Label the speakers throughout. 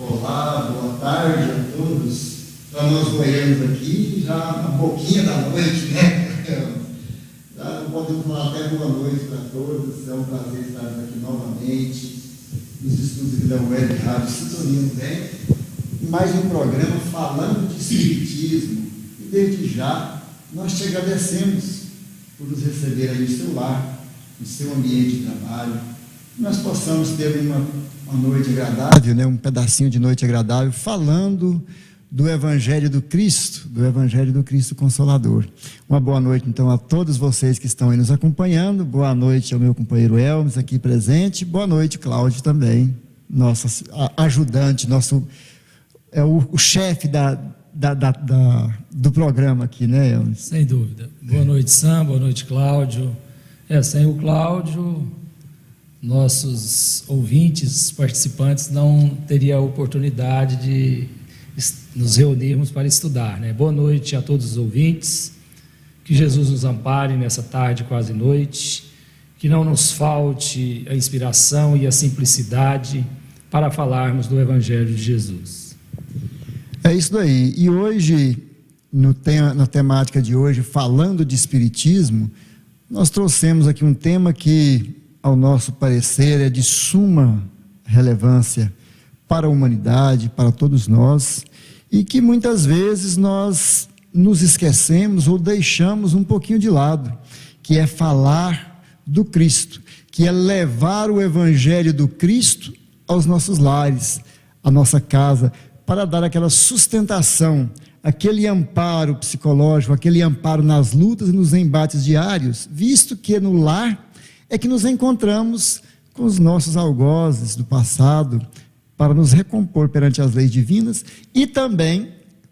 Speaker 1: Olá, boa tarde a todos. Então, nós goianos aqui, já na boquinha da noite, né? Já não podemos falar até boa noite para todos. É um prazer estar aqui novamente nos estudos aqui da Web Rádio Sintonia bem. Mais um programa falando de Espiritismo. E desde já, nós te agradecemos por nos receber aí no seu lar, no seu ambiente de trabalho. Nós possamos ter uma noite agradável, né? Um pedacinho de noite agradável, falando do Evangelho do Cristo Consolador. Uma boa noite, então, a todos vocês que estão aí nos acompanhando. Boa noite ao meu companheiro Elmes, aqui presente. Boa noite, Cláudio, também, nosso ajudante, o chefe do programa aqui, né, Elmes?
Speaker 2: Sem dúvida. Boa noite, Sam, boa noite, Cláudio. Sem o Cláudio, nossos ouvintes, participantes, não teriam a oportunidade de nos reunirmos para estudar, né? Boa noite a todos os ouvintes, que Jesus nos ampare nessa tarde, quase noite, que não nos falte a inspiração e a simplicidade para falarmos do Evangelho de Jesus.
Speaker 1: É isso daí. E hoje, na temática de hoje, falando de Espiritismo, nós trouxemos aqui um tema que, ao nosso parecer, é de suma relevância para a humanidade, para todos nós, e que muitas vezes nós nos esquecemos ou deixamos um pouquinho de lado, que é falar do Cristo, que é levar o Evangelho do Cristo aos nossos lares, à nossa casa, para dar aquela sustentação, aquele amparo psicológico, aquele amparo nas lutas e nos embates diários, visto que no lar é que nos encontramos com os nossos algozes do passado, para nos recompor perante as leis divinas e também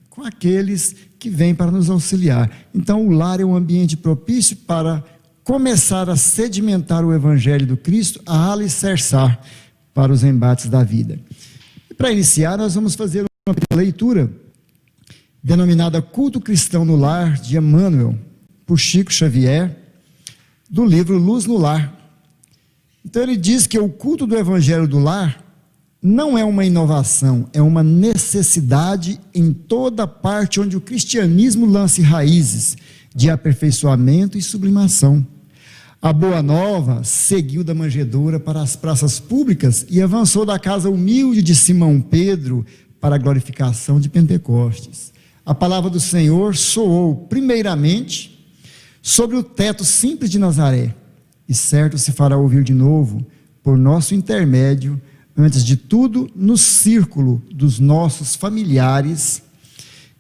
Speaker 1: com aqueles que vêm para nos auxiliar. Então, o lar é um ambiente propício para começar a sedimentar o Evangelho do Cristo, a alicerçar para os embates da vida. E para iniciar, nós vamos fazer uma leitura denominada Culto Cristão no Lar, de Emmanuel, por Chico Xavier, do livro Luz no Lar. Então, ele diz que o culto do Evangelho do Lar não é uma inovação, é uma necessidade em toda parte onde o cristianismo lance raízes de aperfeiçoamento e sublimação. A Boa Nova seguiu da manjedoura para as praças públicas e avançou da casa humilde de Simão Pedro para a glorificação de Pentecostes. A palavra do Senhor soou primeiramente sobre o teto simples de Nazaré, e certo se fará ouvir de novo por nosso intermédio, antes de tudo, no círculo dos nossos familiares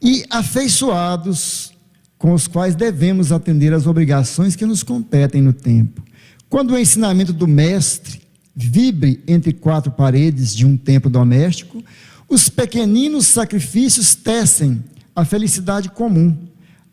Speaker 1: e afeiçoados, com os quais devemos atender às obrigações que nos competem no tempo. Quando o ensinamento do Mestre vibre entre quatro paredes de um templo doméstico, os pequeninos sacrifícios tecem a felicidade comum.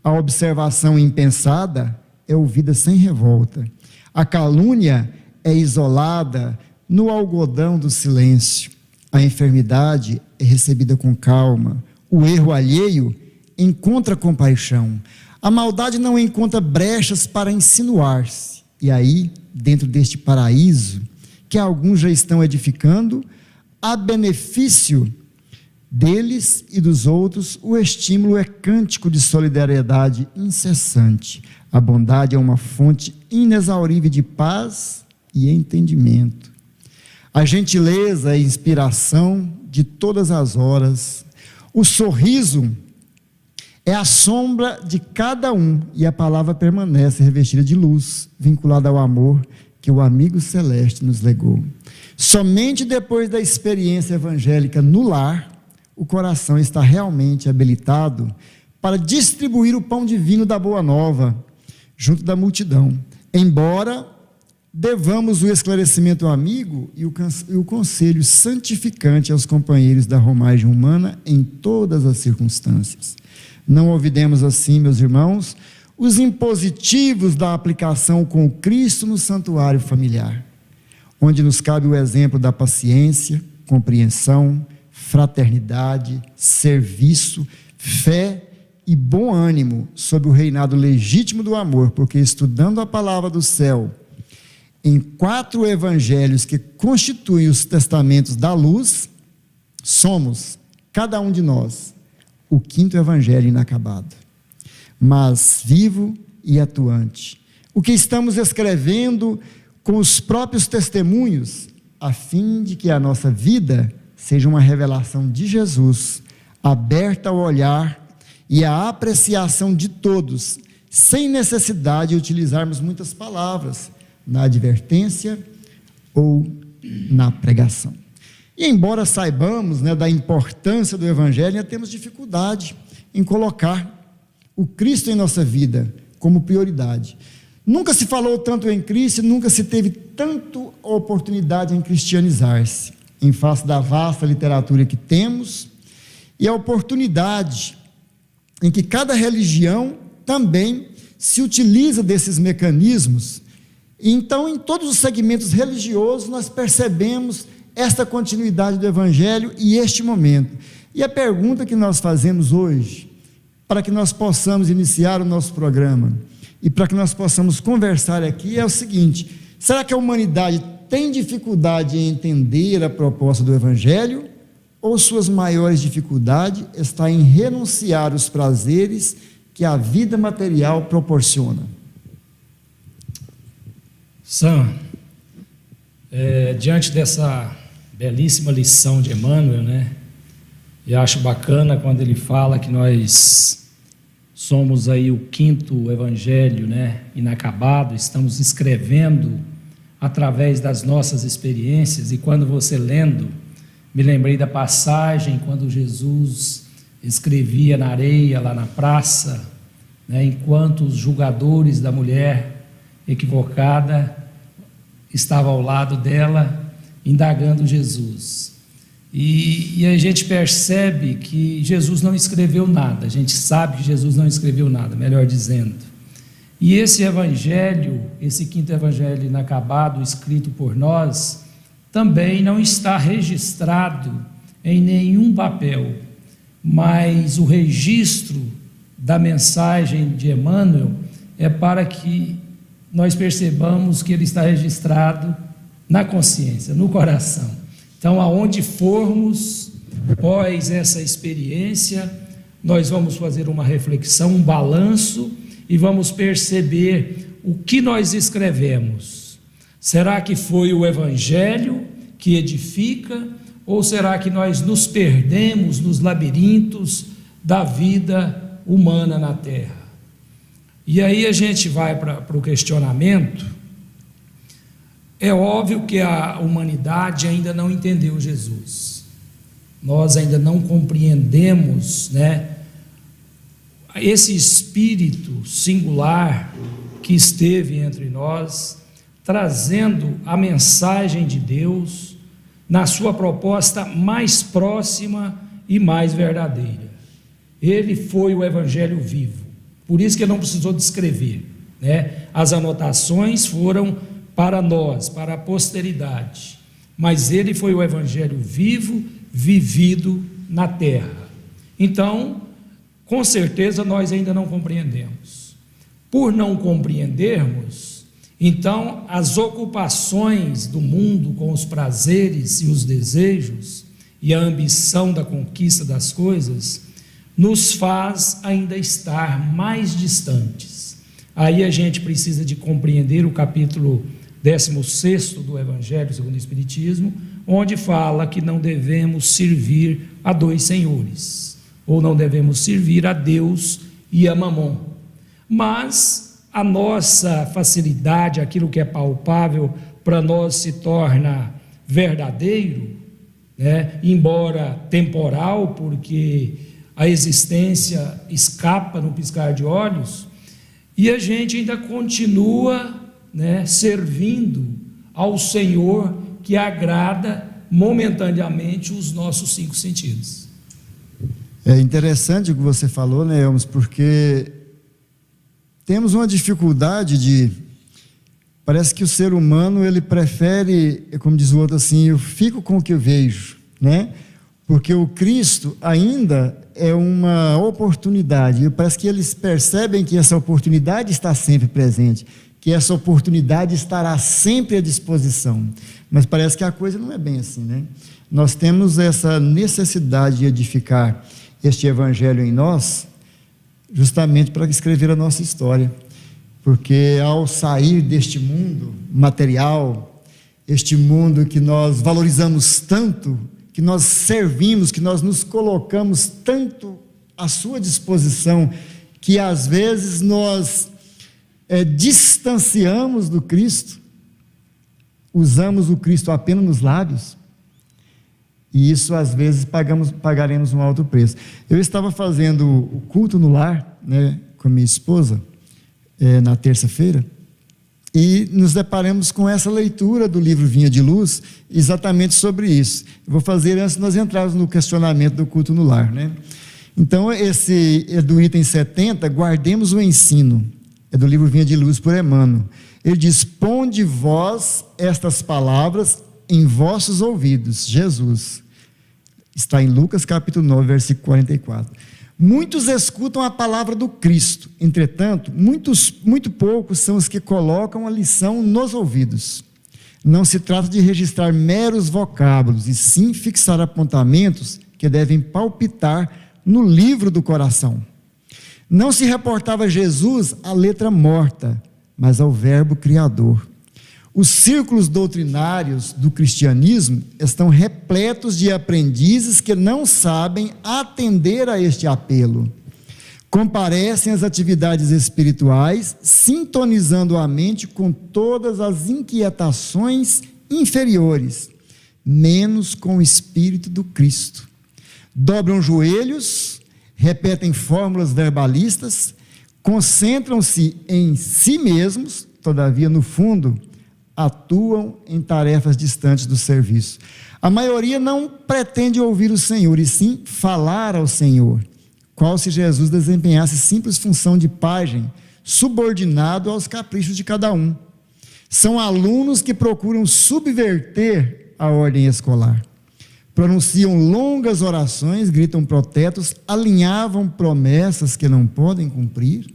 Speaker 1: A observação impensada é ouvida sem revolta. A calúnia é isolada no algodão do silêncio. A enfermidade é recebida com calma. O erro alheio encontra compaixão. A maldade não encontra brechas para insinuar-se. E aí, dentro deste paraíso, que alguns já estão edificando, a benefício deles e dos outros, o estímulo é cântico de solidariedade incessante. A bondade é uma fonte inexaurível de paz e entendimento. A gentileza é a inspiração de todas as horas. O sorriso é a sombra de cada um, e a palavra permanece revestida de luz, vinculada ao amor que o amigo celeste nos legou. Somente depois da experiência evangélica no lar, o coração está realmente habilitado para distribuir o pão divino da Boa Nova junto da multidão. Embora devamos o esclarecimento ao amigo e o conselho santificante aos companheiros da romagem humana em todas as circunstâncias. Não olvidemos assim, meus irmãos, os impositivos da aplicação com Cristo no santuário familiar, onde nos cabe o exemplo da paciência, compreensão, fraternidade, serviço, fé e bom ânimo sob o reinado legítimo do amor, porque estudando a palavra do céu, em 4 evangelhos que constituem os testamentos da luz, Somos, cada um de nós, o quinto evangelho inacabado, mas vivo e atuante. O que estamos escrevendo com os próprios testemunhos, a fim de que a nossa vida seja uma revelação de Jesus, aberta ao olhar e à apreciação de todos, sem necessidade de utilizarmos muitas palavras na advertência ou na pregação. E embora saibamos, da importância do Evangelho, temos dificuldade em colocar o Cristo em nossa vida como prioridade. Nunca se falou tanto em Cristo, nunca se teve tanto oportunidade em cristianizar-se, em face da vasta literatura que temos, e a oportunidade em que cada religião também se utiliza desses mecanismos. E então, em todos os segmentos religiosos, nós percebemos esta continuidade do Evangelho e este momento. E a pergunta que nós fazemos hoje, para que nós possamos iniciar o nosso programa e para que nós possamos conversar aqui, é o seguinte: será que a humanidade tem dificuldade em entender a proposta do Evangelho, ou suas maiores dificuldades está em renunciar aos prazeres que a vida material proporciona?
Speaker 2: Sam, diante dessa belíssima lição de Emmanuel, e acho bacana quando ele fala que nós somos aí o quinto evangelho, inacabado, estamos escrevendo através das nossas experiências. E quando você lendo, me lembrei da passagem quando Jesus escrevia na areia, lá na praça, enquanto os julgadores da mulher equivocada estavam ao lado dela, indagando Jesus. E a gente percebe que Jesus não escreveu nada, a gente sabe que Jesus não escreveu nada, melhor dizendo. E esse evangelho, esse quinto evangelho inacabado, escrito por nós, também não está registrado em nenhum papel, mas o registro da mensagem de Emmanuel é para que nós percebamos que ele está registrado na consciência, no coração. Então, aonde formos, após essa experiência, nós vamos fazer uma reflexão, um balanço, e vamos perceber o que nós escrevemos. Será que foi o Evangelho que edifica, ou será que nós nos perdemos nos labirintos da vida humana na Terra? E aí a gente vai para o questionamento. É óbvio que a humanidade ainda não entendeu Jesus. Nós ainda não compreendemos, esse espírito singular que esteve entre nós, trazendo a mensagem de Deus na sua proposta mais próxima e mais verdadeira. Ele foi o Evangelho vivo, por isso que ele não precisou descrever, As anotações foram para nós, para a posteridade, mas ele foi o Evangelho vivo, vivido na terra. Então, com certeza nós ainda não compreendemos. Por não compreendermos, então as ocupações do mundo com os prazeres e os desejos e a ambição da conquista das coisas nos faz ainda estar mais distantes. Aí a gente precisa de compreender o capítulo 16º do Evangelho segundo o Espiritismo, onde fala que não devemos servir a dois senhores, ou não devemos servir a Deus e a Mamon. Mas a nossa facilidade, aquilo que é palpável, para nós se torna verdadeiro, embora temporal, porque a existência escapa no piscar de olhos, e a gente ainda continua servindo ao Senhor que agrada momentaneamente os nossos 5 sentidos.
Speaker 1: É interessante o que você falou, Elmas, porque temos uma dificuldade parece que o ser humano, ele prefere, como diz o outro assim, eu fico com o que eu vejo, porque o Cristo ainda é uma oportunidade, e parece que eles percebem que essa oportunidade está sempre presente, que essa oportunidade estará sempre à disposição. Mas parece que a coisa não é bem assim, né? Nós temos essa necessidade de edificar este evangelho em nós, justamente para escrever a nossa história. Porque ao sair deste mundo material, este mundo que nós valorizamos tanto, que nós servimos, que nós nos colocamos tanto à sua disposição, que às vezes nós distanciamos do Cristo, usamos o Cristo apenas nos lábios, e isso às vezes pagaremos um alto preço. Eu estava fazendo o culto no lar, né, com minha esposa, na terça-feira, e nos deparamos com essa leitura do livro Vinha de Luz, exatamente sobre isso. Eu vou fazer antes de nós entrarmos no questionamento do culto no lar, né? Então, esse é do item 70, guardemos o ensino, é do livro Vinha de Luz por Emmanuel. Ele diz: ponde vós estas palavras em vossos ouvidos, Jesus. Está em Lucas capítulo 9, versículo 44. Muitos escutam a palavra do Cristo, entretanto, muito poucos são os que colocam a lição nos ouvidos. Não se trata de registrar meros vocábulos, e sim fixar apontamentos que devem palpitar no livro do coração. Não se reportava a Jesus à letra morta, mas ao verbo criador. Os círculos doutrinários do cristianismo estão repletos de aprendizes que não sabem atender a este apelo. Comparecem às atividades espirituais, sintonizando a mente com todas as inquietações inferiores, menos com o Espírito do Cristo. Dobram joelhos, repetem fórmulas verbalistas, concentram-se em si mesmos, todavia, no fundo, atuam em tarefas distantes do serviço. A maioria não pretende ouvir o Senhor, e sim falar ao Senhor, qual se Jesus desempenhasse simples função de pajem, subordinado aos caprichos de cada um. São alunos que procuram subverter a ordem escolar. Pronunciam longas orações, gritam protetos, alinhavam promessas que não podem cumprir,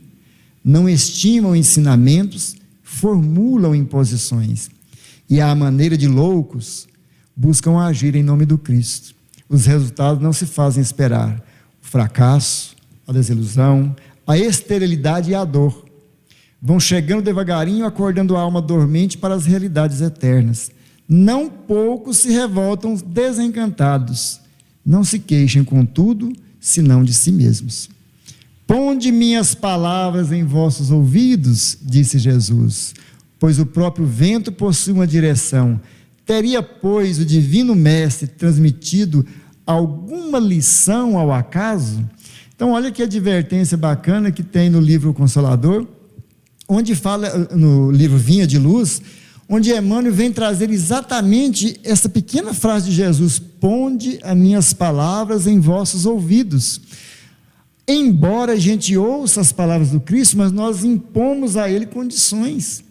Speaker 1: não estimam ensinamentos, formulam imposições, e à maneira de loucos, buscam agir em nome do Cristo. Os resultados não se fazem esperar: o fracasso, a desilusão, a esterilidade e a dor. Vão chegando devagarinho, acordando a alma dormente para as realidades eternas. Não poucos se revoltam desencantados. Não se queixem, contudo, senão de si mesmos. Ponde minhas palavras em vossos ouvidos, disse Jesus, pois o próprio vento possui uma direção. Teria, pois, o divino mestre transmitido alguma lição ao acaso? Então, olha que advertência bacana que tem no livro Consolador, onde fala, no livro Vinha de Luz, onde Emmanuel vem trazer exatamente essa pequena frase de Jesus: ponde as minhas palavras em vossos ouvidos. Embora a gente ouça as palavras do Cristo, mas nós impomos a Ele condições,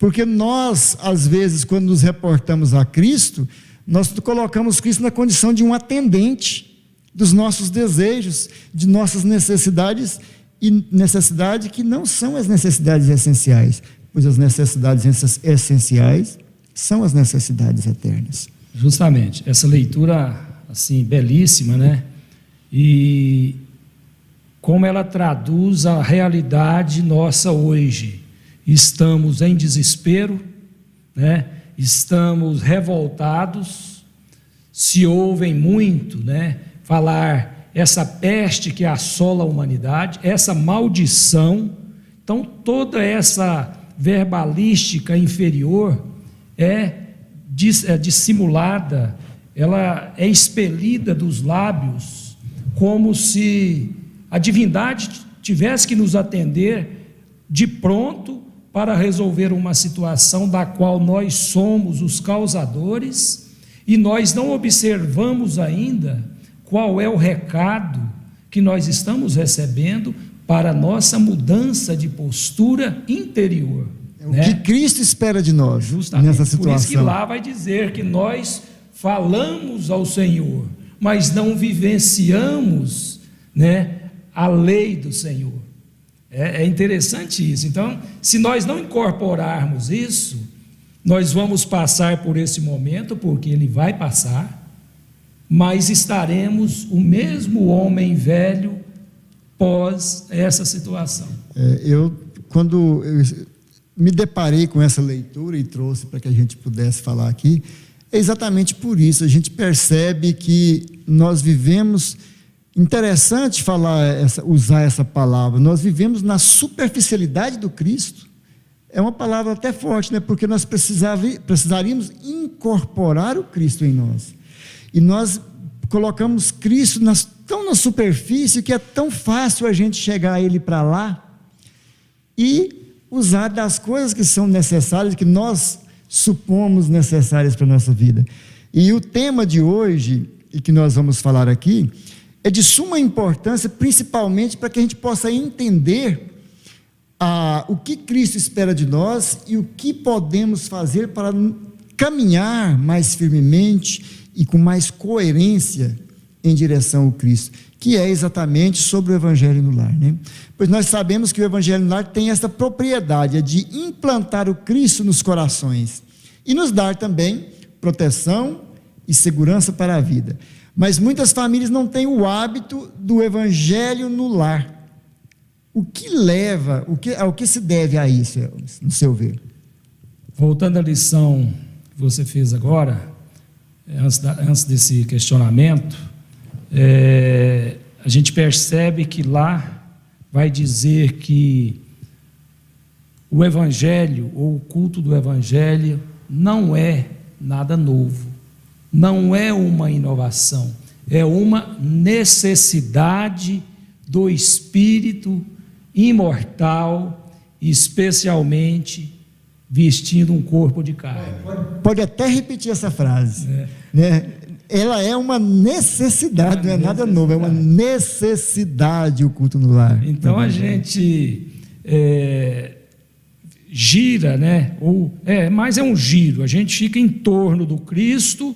Speaker 1: porque nós, às vezes, quando nos reportamos a Cristo, nós colocamos Cristo na condição de um atendente dos nossos desejos, de nossas necessidades, e necessidades que não são as necessidades essenciais, pois as necessidades essenciais são as necessidades eternas.
Speaker 2: Justamente, essa leitura, assim, belíssima, né? E como ela traduz a realidade nossa hoje. Estamos em desespero, né? Estamos revoltados, se ouvem muito, né, falar essa peste que assola a humanidade, essa maldição. Então, toda essa verbalística inferior é dissimulada, ela é expelida dos lábios, como se a divindade tivesse que nos atender de pronto para resolver uma situação da qual nós somos os causadores, e nós não observamos ainda qual é o recado que nós estamos recebendo para a nossa mudança de postura interior.
Speaker 1: É o que Cristo espera de nós. Justamente nessa situação.
Speaker 2: Por isso que lá vai dizer que nós falamos ao Senhor, mas não vivenciamos, né, a lei do Senhor. É interessante isso. Então, se nós não incorporarmos isso, nós vamos passar por esse momento, porque ele vai passar, mas estaremos o mesmo homem velho pós essa situação.
Speaker 1: Quando eu me deparei com essa leitura e trouxe para que a gente pudesse falar aqui, é exatamente por isso. A gente percebe que nós vivemos, interessante usar essa palavra, nós vivemos na superficialidade do Cristo. É uma palavra até forte, né? Porque nós precisaríamos incorporar o Cristo em nós. E nós colocamos Cristo tão na superfície que é tão fácil a gente chegar a Ele para lá e usar das coisas que são necessárias, que nós supomos necessárias para a nossa vida. E o tema de hoje, e que nós vamos falar aqui, é de suma importância, principalmente para que a gente possa entender o que Cristo espera de nós e o que podemos fazer para caminhar mais firmemente e com mais coerência em direção ao Cristo, que é exatamente sobre o Evangelho no Lar, né? Pois nós sabemos que o Evangelho no Lar tem essa propriedade, de implantar o Cristo nos corações e nos dar também proteção e segurança para a vida. Mas muitas famílias não têm o hábito do Evangelho no lar. O que leva, ao que se deve a isso, no seu ver?
Speaker 2: Voltando à lição que você fez agora, antes desse questionamento, a gente percebe que lá vai dizer que o Evangelho, ou o culto do Evangelho, não é nada novo, não é uma inovação, é uma necessidade do Espírito imortal, especialmente vestindo um corpo de carne.
Speaker 1: Pode até repetir essa frase, né? Ela é uma necessidade, não é nada novo, é uma necessidade o culto no lar.
Speaker 2: Então a gente gira, né? Mas é um giro, a gente fica em torno do Cristo,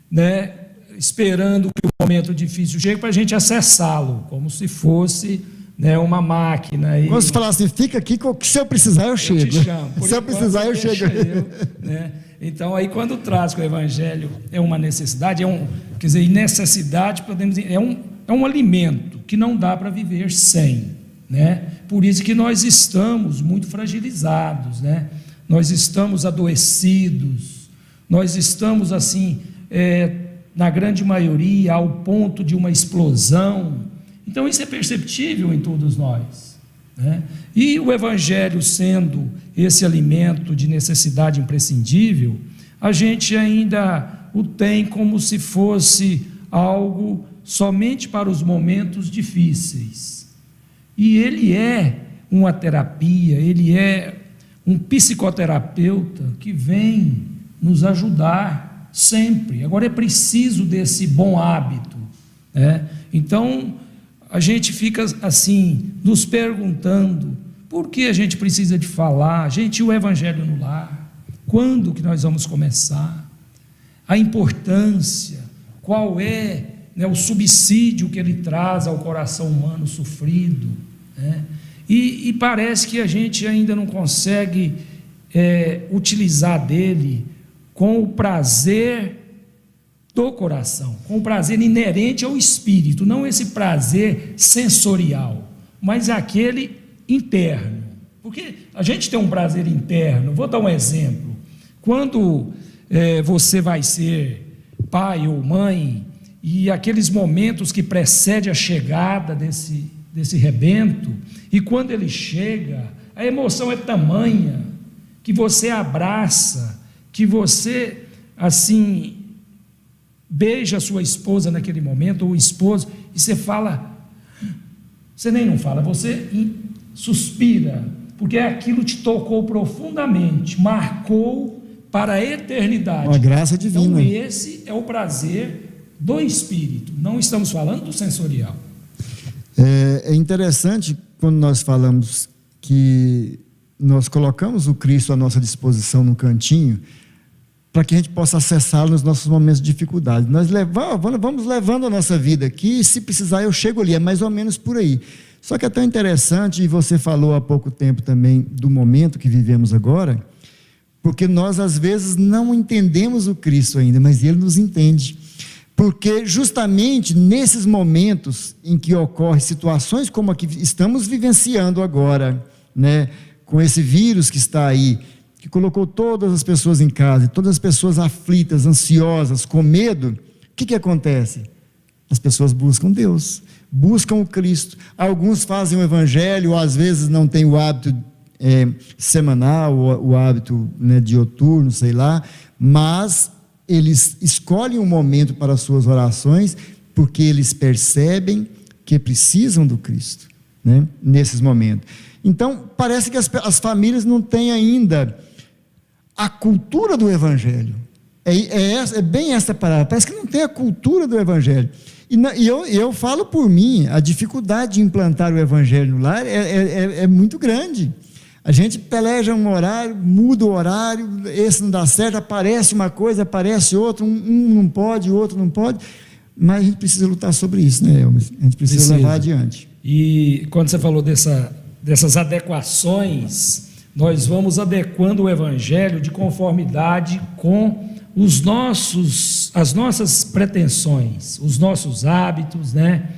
Speaker 2: né? Esperando que o momento difícil chegue para a gente acessá-lo, como se fosse, né, uma máquina.
Speaker 1: Quando você falar assim, fica aqui, se eu precisar eu chego.
Speaker 2: Eu te chamo.
Speaker 1: Se eu precisar eu chego.
Speaker 2: Né? Então aí quando traz que o Evangelho é uma necessidade, quer dizer, necessidade, podemos dizer, é um alimento que não dá para viver sem, né? Por isso que nós estamos muito fragilizados, né? Nós estamos adoecidos, nós estamos assim, na grande maioria, ao ponto de uma explosão. Então isso é perceptível em todos nós, né? E o Evangelho sendo esse alimento de necessidade imprescindível, a gente ainda o tem como se fosse algo somente para os momentos difíceis. E ele é uma terapia, ele é um psicoterapeuta que vem nos ajudar sempre. Agora é preciso desse bom hábito, né? Então a gente fica assim, nos perguntando, por que a gente precisa de falar, gente, o Evangelho no lar, quando que nós vamos começar, a importância, qual é, né, o subsídio que ele traz ao coração humano sofrido, né? E parece que a gente ainda não consegue utilizar dele com o prazer do coração, com o prazer inerente ao espírito, não esse prazer sensorial, mas aquele interno, porque a gente tem um prazer interno. Vou dar um exemplo. Quando você vai ser pai ou mãe, e aqueles momentos que precedem a chegada desse rebento, e quando ele chega, a emoção é tamanha, que você abraça, que você assim beija a sua esposa naquele momento, ou o esposo, e você fala, você nem não fala, você suspira, porque aquilo te tocou profundamente, marcou para a eternidade.
Speaker 1: Uma graça divina.
Speaker 2: Então esse é o prazer do espírito, não estamos falando do sensorial.
Speaker 1: É interessante quando nós falamos que nós colocamos o Cristo à nossa disposição no cantinho, para que a gente possa acessá-lo nos nossos momentos de dificuldade. Nós vamos levando a nossa vida aqui, e se precisar eu chego ali, é mais ou menos por aí. Só que é tão interessante, e você falou há pouco tempo também do momento que vivemos agora, porque nós às vezes não entendemos o Cristo ainda, mas Ele nos entende. Porque justamente nesses momentos em que ocorrem situações como a que estamos vivenciando agora, né, com esse vírus que está aí, que colocou todas as pessoas em casa, todas as pessoas aflitas, ansiosas, com medo, o que acontece? As pessoas buscam Deus, buscam o Cristo. Alguns fazem o evangelho, ou às vezes não têm o hábito semanal, o hábito, né, dioturno, sei lá, mas eles escolhem um momento para as suas orações, porque eles percebem que precisam do Cristo, né, nesses momentos. Então, parece que as famílias não têm ainda a cultura do Evangelho. É bem essa palavra, parece que não tem a cultura do Evangelho. E eu falo por mim, a dificuldade de implantar o Evangelho no lar é muito grande. A gente peleja um horário, muda o horário, esse não dá certo, aparece uma coisa, aparece outra, um não pode, o outro não pode, mas a gente precisa lutar sobre isso, né, Elmer? A gente precisa levar adiante.
Speaker 2: E quando você falou dessas adequações, nós vamos adequando o Evangelho de conformidade com as nossas pretensões, os nossos hábitos, né?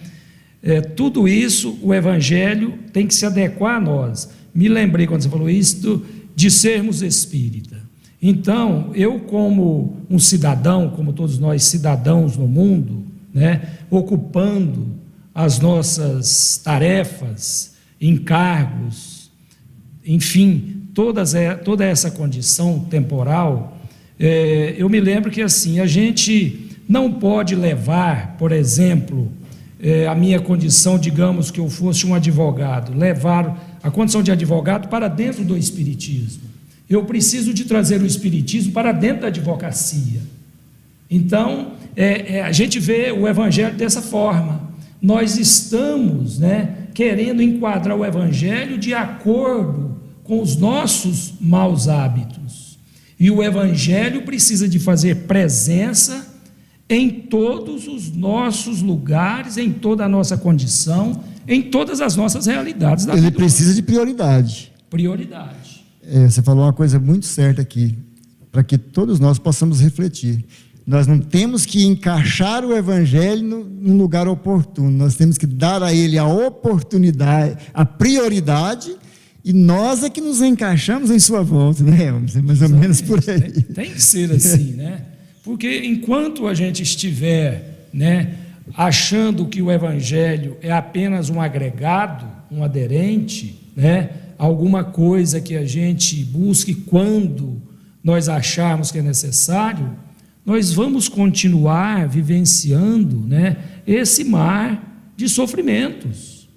Speaker 2: Tudo isso, o Evangelho tem que se adequar a nós. Me lembrei, quando você falou isso, de sermos espírita. Então, eu como um cidadão, como todos nós cidadãos no mundo, né, ocupando as nossas tarefas, encargos, enfim, toda essa condição temporal, eu me lembro que assim, a gente não pode levar, por exemplo, a minha condição, digamos que eu fosse um advogado, levar a condição de advogado para dentro do espiritismo. Eu preciso de trazer o espiritismo para dentro da advocacia. Então, a gente vê o Evangelho dessa forma. Nós estamos, né, querendo enquadrar o Evangelho de acordo com os nossos maus hábitos. E o Evangelho precisa de fazer presença em todos os nossos lugares, em toda a nossa condição, em todas as nossas realidades da vida.
Speaker 1: Ele precisa de prioridade.
Speaker 2: Prioridade.
Speaker 1: Você falou uma coisa muito certa aqui, para que todos nós possamos refletir. Nós não temos que encaixar o Evangelho no lugar oportuno, nós temos que dar a ele a oportunidade, a prioridade, e nós é que nos encaixamos em sua volta, né? Mais ou menos por aí.
Speaker 2: Tem que ser assim, né? Porque enquanto a gente estiver, né, achando que o Evangelho é apenas um agregado, um aderente, né, alguma coisa que a gente busque quando nós acharmos que é necessário, nós vamos continuar vivenciando, né, esse mar de sofrimentos.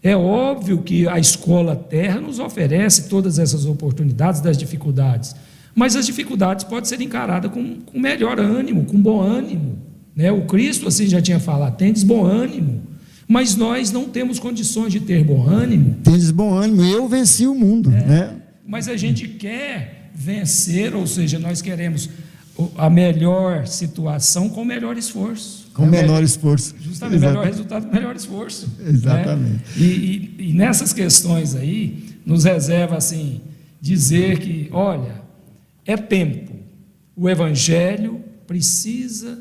Speaker 2: É óbvio que a escola terra nos oferece todas essas oportunidades das dificuldades, mas as dificuldades podem ser encaradas com melhor ânimo, com bom ânimo, né? O Cristo, assim já tinha falado, tendes bom ânimo, mas nós não temos condições de ter bom ânimo.
Speaker 1: Tendes bom ânimo, eu venci o mundo, né?
Speaker 2: Mas a gente quer vencer, ou seja, nós queremos a melhor situação com o melhor esforço.
Speaker 1: Com menor esforço.
Speaker 2: Justamente, melhor resultado com melhor esforço.
Speaker 1: Exatamente.
Speaker 2: Né? E nessas questões aí, nos reserva assim, dizer que, olha, é tempo, o Evangelho precisa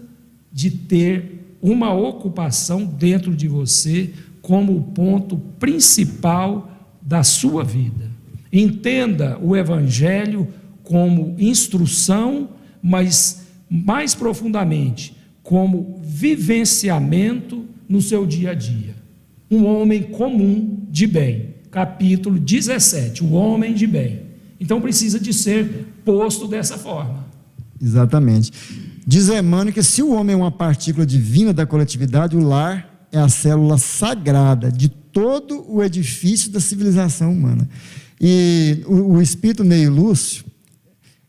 Speaker 2: de ter uma ocupação dentro de você como o ponto principal da sua vida. Entenda o Evangelho como instrução, mas mais profundamente como vivenciamento no seu dia a dia. Um homem comum de bem, capítulo 17, o homem de bem. Então precisa de ser posto dessa forma.
Speaker 1: Exatamente. Diz Emmanuel que se o homem é uma partícula divina da coletividade, o lar é a célula sagrada de todo o edifício da civilização humana. E o espírito Neio Lúcio,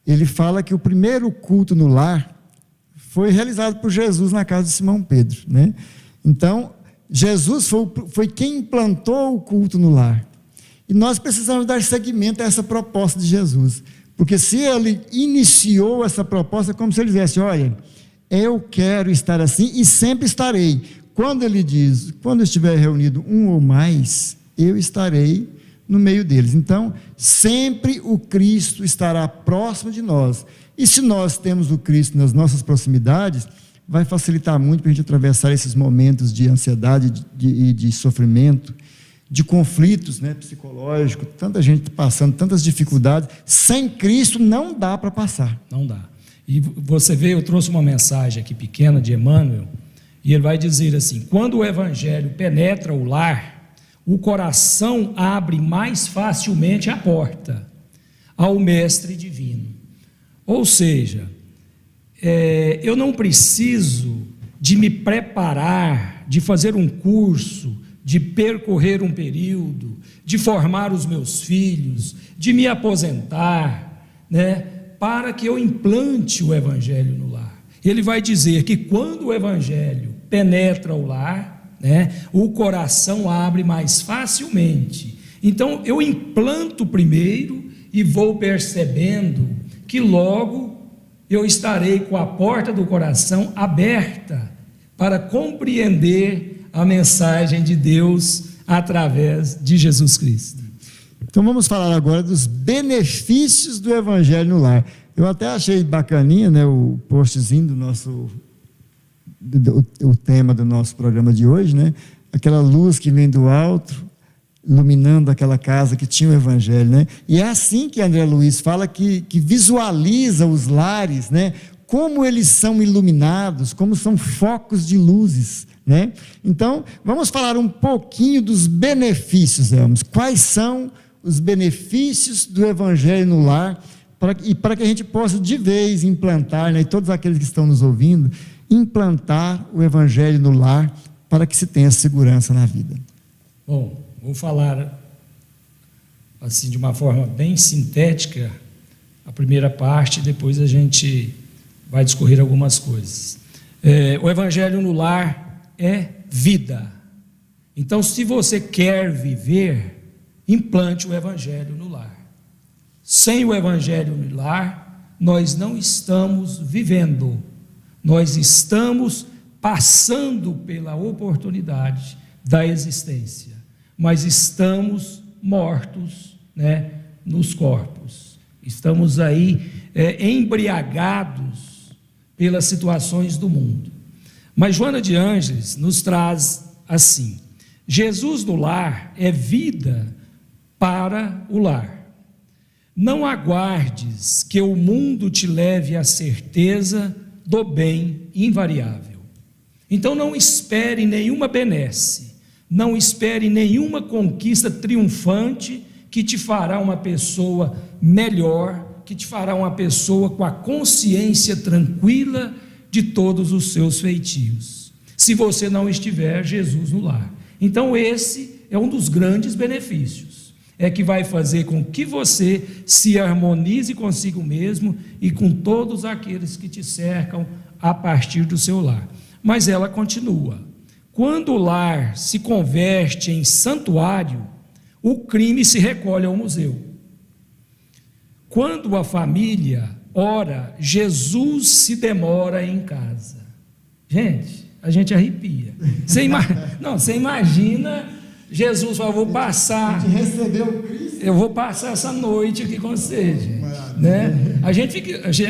Speaker 1: ele fala que o primeiro culto no lar foi realizado por Jesus na casa de Simão Pedro, né? Então, Jesus foi quem implantou o culto no lar. E nós precisamos dar seguimento a essa proposta de Jesus. Porque se ele iniciou essa proposta, é como se ele dissesse, olha, eu quero estar assim e sempre estarei, quando ele diz, quando estiver reunido um ou mais, eu estarei no meio deles. Então, sempre o Cristo estará próximo de nós. E se nós temos o Cristo nas nossas proximidades, vai facilitar muito para a gente atravessar esses momentos de ansiedade e de sofrimento, de conflitos, né, psicológicos, tanta gente passando tantas dificuldades. Sem Cristo não dá para passar.
Speaker 2: Não dá. E você vê, eu trouxe uma mensagem aqui pequena de Emmanuel, e ele vai dizer assim: quando o evangelho penetra o lar, o coração abre mais facilmente a porta ao mestre divino. Ou seja, eu não preciso de me preparar, de fazer um curso, de percorrer um período, de formar os meus filhos, de me aposentar, né, para que eu implante o evangelho no lar. Ele vai dizer que quando o evangelho penetra o lar, né, o coração abre mais facilmente. Então eu implanto primeiro e vou percebendo que logo eu estarei com a porta do coração aberta para compreender a mensagem de Deus através de Jesus Cristo.
Speaker 1: Então vamos falar agora dos benefícios do evangelho no lar. Eu até achei bacaninha, né, o postzinho do nosso, o tema do nosso programa de hoje, né? Aquela luz que vem do alto, iluminando aquela casa que tinha o evangelho, né? E é assim que André Luiz fala que visualiza os lares, né? Como eles são iluminados, como são focos de luzes, né? Então, vamos falar um pouquinho dos benefícios, Elmos. Quais são os benefícios do evangelho no lar, para que a gente possa de vez implantar, né? E todos aqueles que estão nos ouvindo, implantar o evangelho no lar, para que se tenha segurança na vida.
Speaker 2: Bom, vou falar assim de uma forma bem sintética a primeira parte, depois a gente vai discorrer algumas coisas. O evangelho no lar é vida. Então, se você quer viver, implante o evangelho no lar. Sem o evangelho no lar, nós não estamos vivendo, nós estamos passando pela oportunidade da existência, mas estamos mortos, né, nos corpos, estamos aí embriagados pelas situações do mundo. Mas Joana de Ângeles nos traz assim: Jesus no lar é vida para o lar. Não aguardes que o mundo te leve à certeza do bem invariável. Então não espere nenhuma benesse, não espere nenhuma conquista triunfante que te fará uma pessoa melhor, que te fará uma pessoa com a consciência tranquila de todos os seus feitios, se você não estiver Jesus no lar. Então esse é um dos grandes benefícios, é que vai fazer com que você se harmonize consigo mesmo e com todos aqueles que te cercam a partir do seu lar. Mas ela continua: quando o lar se converte em santuário, o crime se recolhe ao museu. Quando a família ora, Jesus se demora em casa. Gente, a gente arrepia. Você imagina Jesus falou: vou passar, eu vou passar essa noite aqui com você, gente, né? A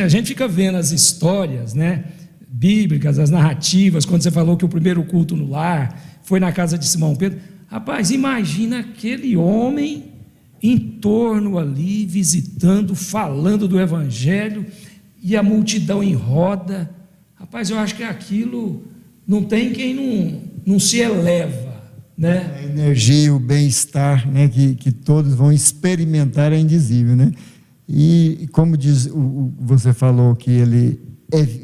Speaker 2: gente fica vendo as histórias, né, bíblicas, as narrativas, quando você falou que o primeiro culto no lar foi na casa de Simão Pedro. Rapaz, imagina aquele homem em torno ali, visitando, falando do evangelho, e a multidão em roda. Rapaz, eu acho que aquilo não tem quem não se eleva, né?
Speaker 1: A energia, o bem-estar, né, que todos vão experimentar é indizível, né? E como diz, você falou que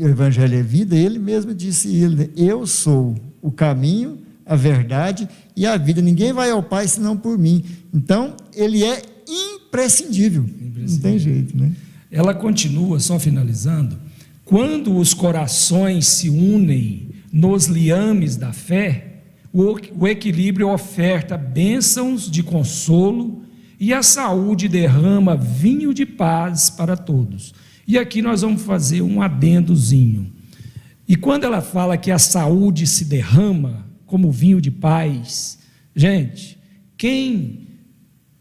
Speaker 1: o evangelho é vida, ele mesmo disse: eu sou o caminho, a verdade e a vida, ninguém vai ao Pai senão por mim. Então ele é imprescindível. Não tem jeito, né?
Speaker 2: Ela continua, só finalizando: quando os corações se unem nos liames da fé, o equilíbrio oferta bênçãos de consolo e a saúde derrama vinho de paz para todos. E aqui nós vamos fazer um adendozinho. E quando ela fala que a saúde se derrama, como vinho de paz. Gente, quem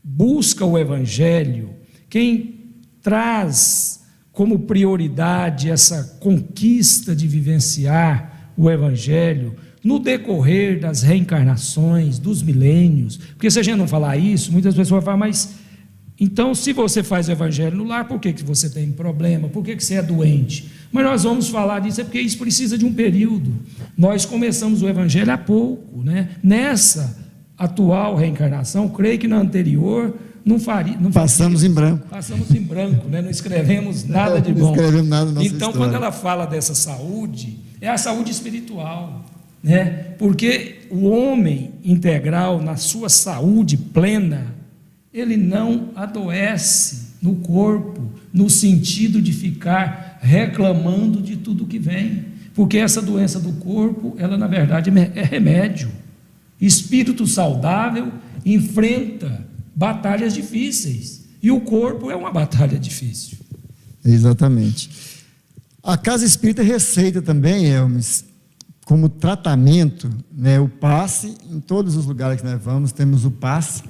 Speaker 2: busca o Evangelho, quem traz como prioridade essa conquista de vivenciar o Evangelho no decorrer das reencarnações, dos milênios, porque se a gente não falar isso, muitas pessoas falam, mas então se você faz o Evangelho no lar, por que você tem problema? Por que você é doente? Mas nós vamos falar disso, é porque isso precisa de um período. Nós começamos o Evangelho há pouco, né? Nessa atual reencarnação, creio que na anterior
Speaker 1: passamos em branco.
Speaker 2: Passamos em branco, né? Não escrevemos nada de bom.
Speaker 1: Não escrevemos nada na nossa
Speaker 2: então,
Speaker 1: história.
Speaker 2: quando ela fala dessa saúde, é a saúde espiritual, né? Porque o homem integral, na sua saúde plena, ele não adoece no corpo, no sentido de ficar reclamando de tudo que vem, porque essa doença do corpo, ela na verdade é remédio. Espírito saudável enfrenta batalhas difíceis, e o corpo é uma batalha difícil.
Speaker 1: Exatamente. A casa espírita receita também, Hermes, como tratamento, né, o passe, em todos os lugares que nós vamos, temos o passe,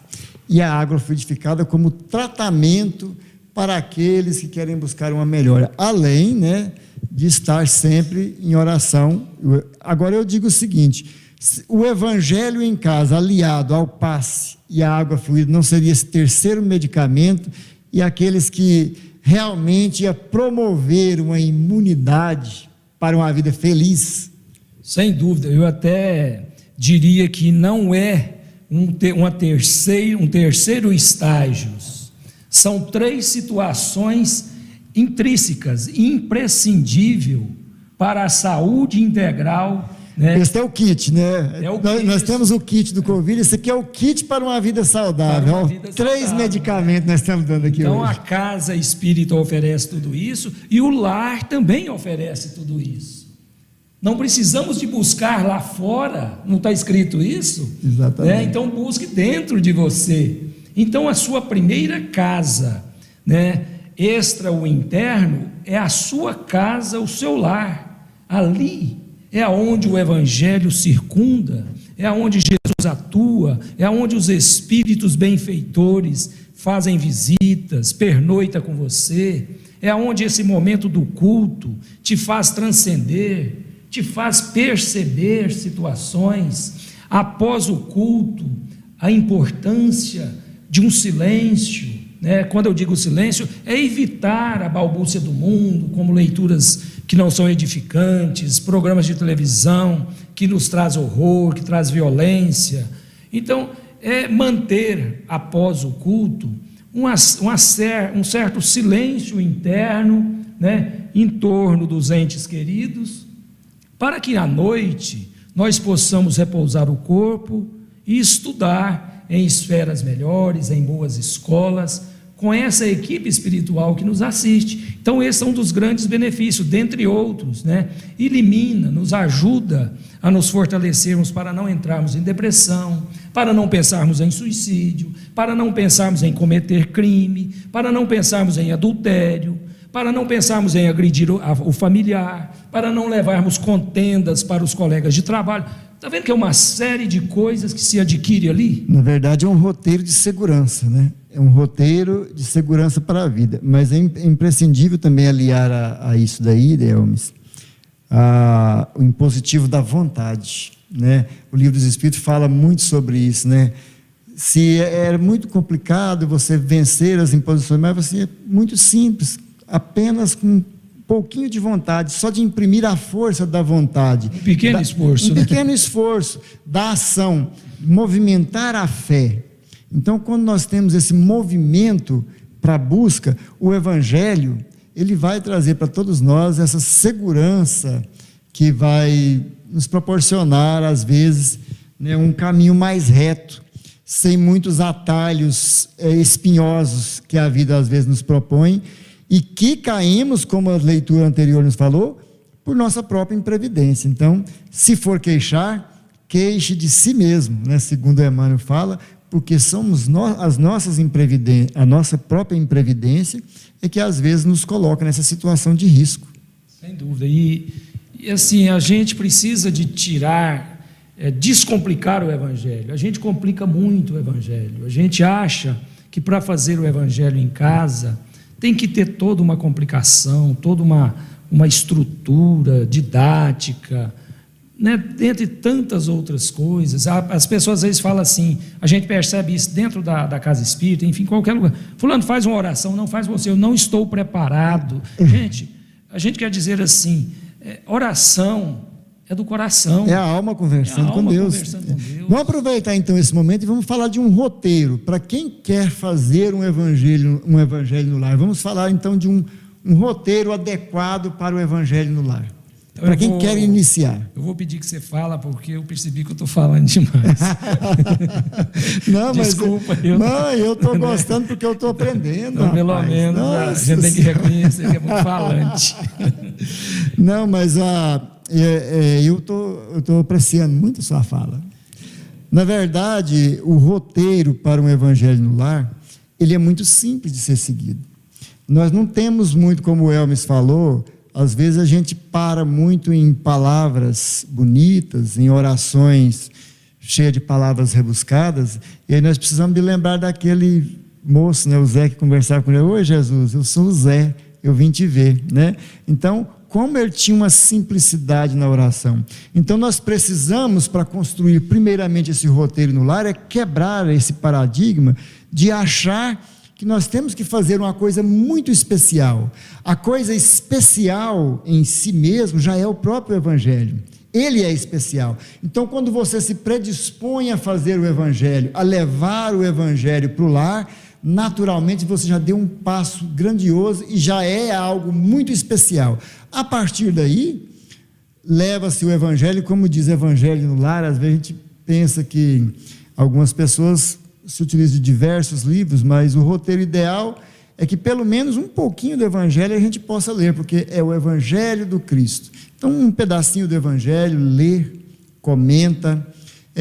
Speaker 1: e a água fluidificada como tratamento para aqueles que querem buscar uma melhora, além, né, de estar sempre em oração. Agora eu digo o seguinte: o Evangelho em casa, aliado ao passe e à água fluida, não seria esse terceiro medicamento, e aqueles que realmente ia promover uma imunidade para uma vida feliz?
Speaker 2: Sem dúvida, eu até diria que não é um terceiro estágio. São 3 situações intrínsecas, imprescindível para a saúde integral, né?
Speaker 1: Esse é o kit, né? Nós temos o kit do Covid, esse aqui é o kit para uma vida saudável. Para uma vida 3 saudável, medicamentos nós estamos dando aqui
Speaker 2: então,
Speaker 1: hoje.
Speaker 2: a casa espírita oferece tudo isso, e o lar também oferece tudo isso. Não precisamos de buscar lá fora, não está escrito isso?
Speaker 1: Exatamente.
Speaker 2: Né? Então busque dentro de você. Então a sua primeira casa, né, extra o interno, é a sua casa, o seu lar. Ali é aonde o Evangelho circunda, é aonde Jesus atua, é aonde os espíritos benfeitores fazem visitas, pernoita com você, é aonde esse momento do culto te faz transcender, te faz perceber situações. Após o culto, a importância de um silêncio, né? Quando eu digo silêncio, é evitar a balbúcia do mundo, como leituras que não são edificantes, programas de televisão que nos traz horror, que traz violência. Então, é manter, após o culto, um certo silêncio interno, né, em torno dos entes queridos, para que à noite nós possamos repousar o corpo e estudar em esferas melhores, em boas escolas, com essa equipe espiritual que nos assiste. Então esse é um dos grandes benefícios, dentre outros, né? Elimina, nos ajuda a nos fortalecermos para não entrarmos em depressão, para não pensarmos em suicídio, para não pensarmos em cometer crime, para não pensarmos em adultério, para não pensarmos em agredir o familiar, para não levarmos contendas para os colegas de trabalho. Está vendo que é uma série de coisas que se adquire ali?
Speaker 1: Na verdade é um roteiro de segurança, né? É um roteiro de segurança para a vida, mas é imprescindível também aliar a isso daí, Hermes, o impositivo da vontade, né? O Livro dos Espíritos fala muito sobre isso, né? Se é muito complicado você vencer as imposições, mas você é muito simples, apenas com um pouquinho de vontade, só de imprimir a força da vontade.
Speaker 2: Um pequeno esforço.
Speaker 1: Um pequeno esforço da ação, movimentar a fé. Então, quando nós temos esse movimento para a busca, o Evangelho, ele vai trazer para todos nós essa segurança que vai nos proporcionar, às vezes, né, um caminho mais reto, sem muitos atalhos espinhosos que a vida às vezes nos propõe, e que caímos, como a leitura anterior nos falou, por nossa própria imprevidência. Então, se for queixar, queixe de si mesmo, né? Segundo Emmanuel fala, porque somos as nossas imprevidências, a nossa própria imprevidência é que às vezes nos coloca nessa situação de risco.
Speaker 2: Sem dúvida. E assim, a gente precisa de tirar descomplicar o Evangelho. A gente complica muito o Evangelho. A gente acha que para fazer o Evangelho em casa tem que ter toda uma complicação, toda uma estrutura didática, né? Dentre tantas outras coisas. As pessoas às vezes falam assim, a gente percebe isso dentro da casa espírita, enfim, qualquer lugar. Fulano, faz uma oração, não faz você, eu não estou preparado. Gente, a gente quer dizer assim, oração é do coração.
Speaker 1: É a alma conversando com Deus. Vamos aproveitar então esse momento e vamos falar de um roteiro para quem quer fazer um evangelho no lar. Vamos falar então de um roteiro adequado para o evangelho no lar. Então, para quem quer iniciar.
Speaker 2: Eu vou pedir que você fala, porque eu percebi que eu estou falando demais.
Speaker 1: Não, mas
Speaker 2: desculpa.
Speaker 1: Eu estou gostando porque eu estou aprendendo.
Speaker 2: Então, pelo menos a gente tem que reconhecer que é muito falante.
Speaker 1: Não, mas eu estou apreciando muito a sua fala. Na verdade, o roteiro para um evangelho no lar, ele é muito simples de ser seguido. Nós não temos muito, como o Elmes falou, às vezes a gente para muito em palavras bonitas, em orações cheias de palavras rebuscadas, e aí nós precisamos de lembrar daquele moço, né, o Zé, que conversava com ele: oi Jesus, eu sou o Zé, eu vim te ver, né? Então, como ele tinha uma simplicidade na oração. Então nós precisamos, para construir primeiramente esse roteiro no lar, é quebrar esse paradigma de achar que nós temos que fazer uma coisa muito especial. A coisa especial em si mesmo já é o próprio evangelho. Ele é especial. Então, quando você se predispõe a fazer o evangelho, a levar o evangelho para o lar, naturalmente você já deu um passo grandioso e já é algo muito especial. A partir daí, leva-se o evangelho, como diz evangelho no lar. Às vezes a gente pensa que algumas pessoas se utilizam de diversos livros, mas o roteiro ideal é que pelo menos um pouquinho do evangelho a gente possa ler, porque é o evangelho do Cristo. Então, um pedacinho do evangelho, lê, comenta.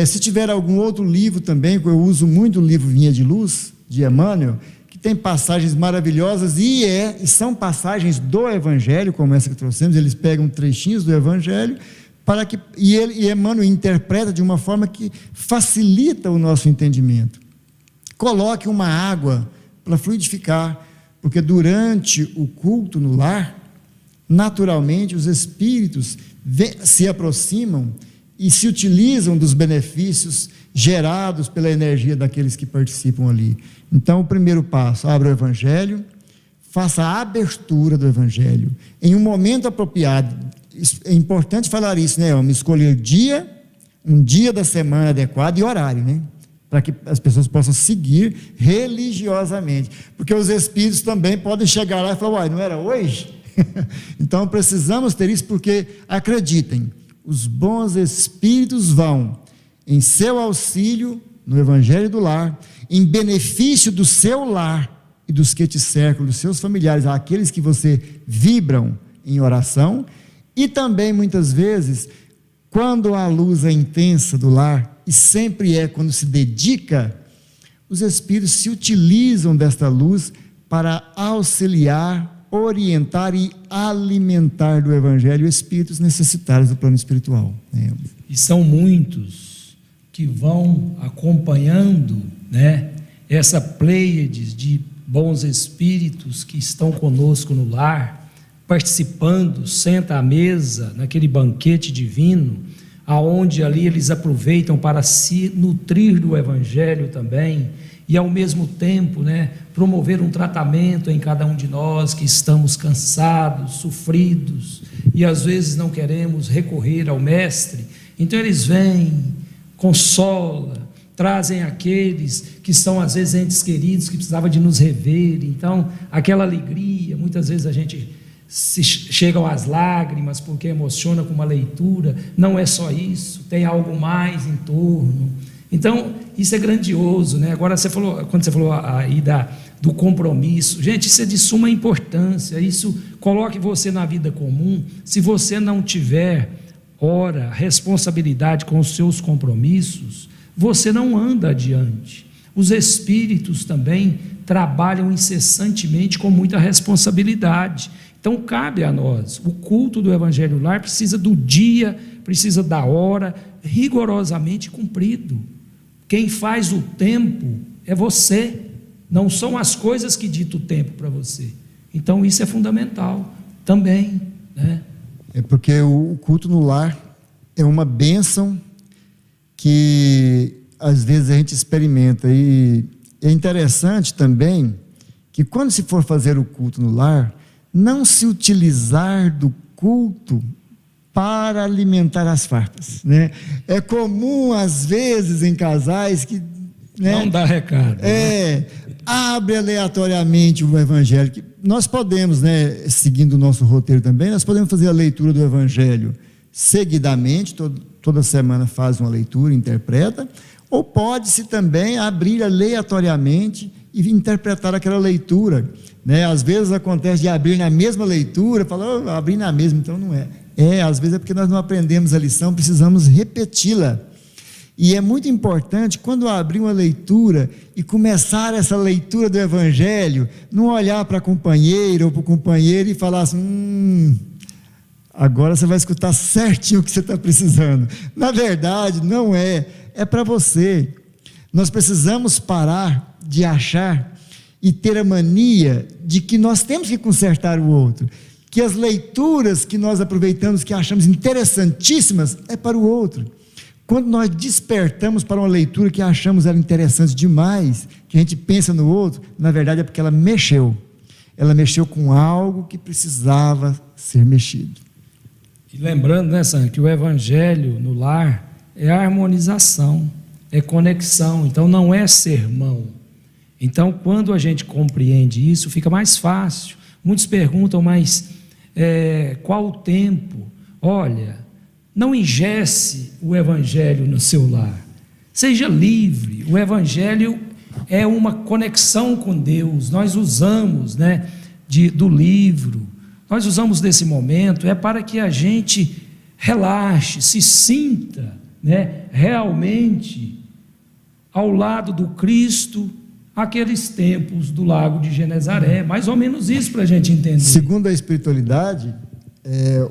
Speaker 1: Se tiver algum outro livro também, eu uso muito o livro Vinha de Luz, de Emmanuel, que tem passagens maravilhosas e são passagens do evangelho, como essa que trouxemos. Eles pegam trechinhos do evangelho e Emmanuel interpreta de uma forma que facilita o nosso entendimento. Coloque uma água para fluidificar, porque durante o culto no lar, naturalmente os espíritos se aproximam e se utilizam dos benefícios gerados pela energia daqueles que participam ali. Então, o primeiro passo: abra o evangelho, faça a abertura do evangelho em um momento apropriado. É importante falar isso, né? Vamos escolher um dia da semana adequado e horário, né? Para que as pessoas possam seguir religiosamente, porque os espíritos também podem chegar lá e falar: uai, não era hoje? Então precisamos ter isso, porque acreditem, os bons espíritos vão em seu auxílio no evangelho do lar, em benefício do seu lar e dos que te cercam, dos seus familiares, aqueles que você vibram em oração. E também muitas vezes, quando a luz é intensa do lar, e sempre é quando se dedica, os espíritos se utilizam desta luz para auxiliar, orientar e alimentar do evangelho espíritos necessitados do plano espiritual.
Speaker 2: E são muitos que vão acompanhando, né, essa pleiade de bons espíritos que estão conosco no lar, participando, senta à mesa, naquele banquete divino, aonde ali eles aproveitam para se nutrir do evangelho também, e ao mesmo tempo, né, promover um tratamento em cada um de nós que estamos cansados, sofridos, e às vezes não queremos recorrer ao mestre. Então eles vêm, consolam, trazem aqueles que são às vezes entes queridos que precisavam de nos rever. Então aquela alegria, muitas vezes a gente chegam às lágrimas porque emociona com uma leitura. Não é só isso, tem algo mais em torno. Então isso é grandioso, né? Agora quando você falou aí do compromisso, gente, isso é de suma importância. Isso coloque você na vida comum. Se você não tiver responsabilidade com os seus compromissos, você não anda adiante. Os espíritos também trabalham incessantemente com muita responsabilidade. Então, cabe a nós. O culto do Evangelho no Lar precisa do dia, precisa da hora, rigorosamente cumprido. Quem faz o tempo é você, não são as coisas que ditam o tempo para você. Então, isso é fundamental também, né?
Speaker 1: É porque o culto no lar é uma bênção que às vezes a gente experimenta, e é interessante também que quando se for fazer o culto no lar, não se utilizar do culto para alimentar as farpas, né? É comum às vezes em casais que, né,
Speaker 2: não dá recado, né?
Speaker 1: Abre aleatoriamente o Evangelho, que nós podemos, né, seguindo o nosso roteiro também, nós podemos fazer a leitura do Evangelho seguidamente, toda semana faz uma leitura, interpreta, ou pode-se também abrir aleatoriamente e interpretar aquela leitura, né? Às vezes acontece de abrir na mesma leitura, falar, abrir na mesma, então não é. Às vezes é porque nós não aprendemos a lição, precisamos repeti-la. E é muito importante, quando abrir uma leitura e começar essa leitura do Evangelho, não olhar para a companheira ou para o companheiro e falar assim, agora você vai escutar certinho o que você está precisando. Na verdade, não é para você. Nós precisamos parar de achar e ter a mania de que nós temos que consertar o outro, que as leituras que nós aproveitamos, que achamos interessantíssimas, é para o outro. Quando nós despertamos para uma leitura que achamos ela interessante demais, que a gente pensa no outro, na verdade é porque ela mexeu com algo que precisava ser mexido.
Speaker 2: E lembrando, né, Sam, que o Evangelho no lar é harmonização, é conexão, então não é sermão. Então, quando a gente compreende isso, fica mais fácil. Muitos perguntam, mas qual o tempo? Olha, não engesse o Evangelho no seu lar. Seja livre. O Evangelho é uma conexão com Deus. Nós usamos, né, do livro, nós usamos desse momento, é para que a gente relaxe, se sinta, né, realmente ao lado do Cristo, aqueles tempos do Lago de Genezaré. Mais ou menos isso para a gente entender.
Speaker 1: Segundo a espiritualidade,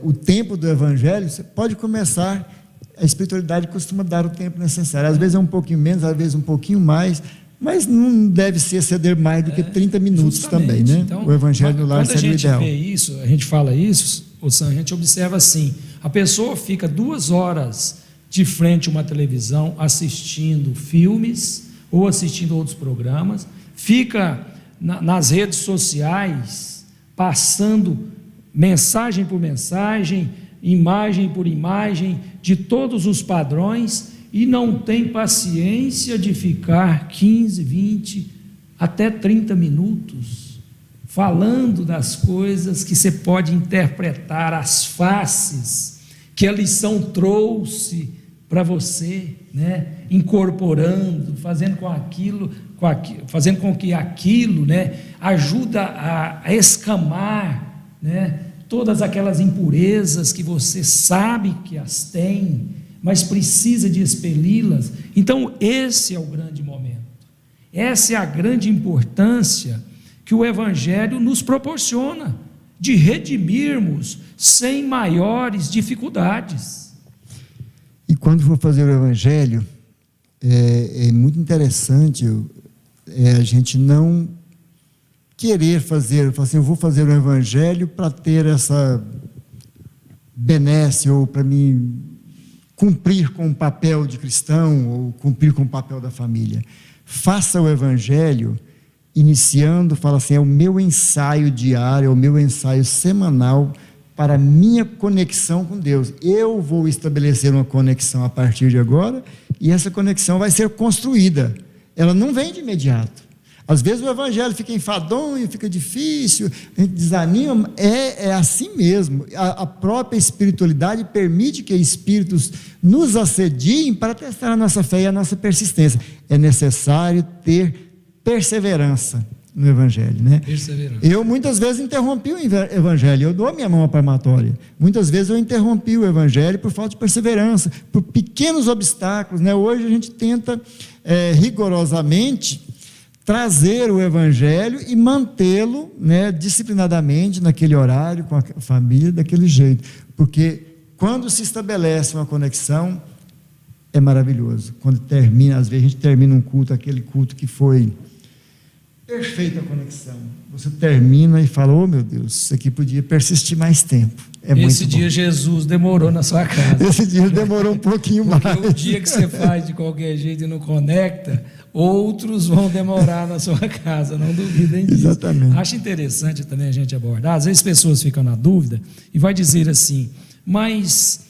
Speaker 1: o tempo do Evangelho, você pode começar, a espiritualidade costuma dar o tempo necessário, às vezes é um pouquinho menos, às vezes um pouquinho mais, mas não deve se exceder mais do que 30 minutos também, né? Então, o Evangelho no lar seria o ideal.
Speaker 2: Quando a gente vê isso, a gente fala isso, a gente observa assim, a pessoa fica 2 horas de frente a uma televisão assistindo filmes ou assistindo outros programas, fica nas redes sociais passando mensagem por mensagem, imagem por imagem, de todos os padrões, e não tem paciência de ficar 15, 20, até 30 minutos, falando das coisas que você pode interpretar, as faces que a lição trouxe para você, né? Incorporando, fazendo com que aquilo, né, ajuda a escamar, né, todas aquelas impurezas que você sabe que as tem, mas precisa de expeli-las. Então esse é o grande momento, essa é a grande importância que o Evangelho nos proporciona, de redimirmos sem maiores dificuldades.
Speaker 1: E quando for fazer o Evangelho, é muito interessante a gente não querer fazer, assim, eu vou fazer o Evangelho para ter essa benesse, ou para me cumprir com o papel de cristão, ou cumprir com o papel da família. Faça o Evangelho iniciando, fala assim, é o meu ensaio diário, é o meu ensaio semanal para a minha conexão com Deus. Eu vou estabelecer uma conexão a partir de agora, e essa conexão vai ser construída, ela não vem de imediato. Às vezes o Evangelho fica enfadonho, fica difícil, a gente desanima, é assim mesmo. A própria espiritualidade permite que espíritos nos assediem para testar a nossa fé e a nossa persistência. É necessário ter perseverança no Evangelho, né?
Speaker 2: Perseverança.
Speaker 1: Eu muitas vezes interrompi o Evangelho, eu dou a minha mão à palmatória. Muitas vezes eu interrompi o Evangelho por falta de perseverança, por pequenos obstáculos, né? Hoje a gente tenta rigorosamente trazer o evangelho e mantê-lo, né, disciplinadamente naquele horário, com a família, daquele jeito. Porque quando se estabelece uma conexão, é maravilhoso. Quando termina, às vezes a gente termina um culto, aquele culto que foi perfeita a conexão. Você termina e fala, oh meu Deus, isso aqui podia persistir mais tempo.
Speaker 2: Esse dia Jesus demorou na sua casa.
Speaker 1: Esse dia demorou um pouquinho mais.
Speaker 2: Porque o dia que você faz de qualquer jeito e não conecta, outros vão demorar na sua casa, não duvidem disso.
Speaker 1: Exatamente.
Speaker 2: Acho interessante também a gente abordar, às vezes pessoas ficam na dúvida e vai dizer assim, mas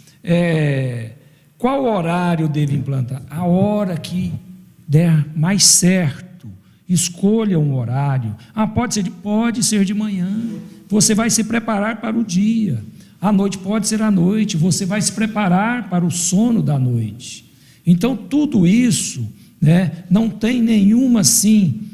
Speaker 2: qual horário eu devo implantar? A hora que der mais certo, escolha um horário. Pode ser de manhã, você vai se preparar para o dia. À noite pode ser à noite, você vai se preparar para o sono da noite. Então, tudo isso, né, não tem nenhuma, assim,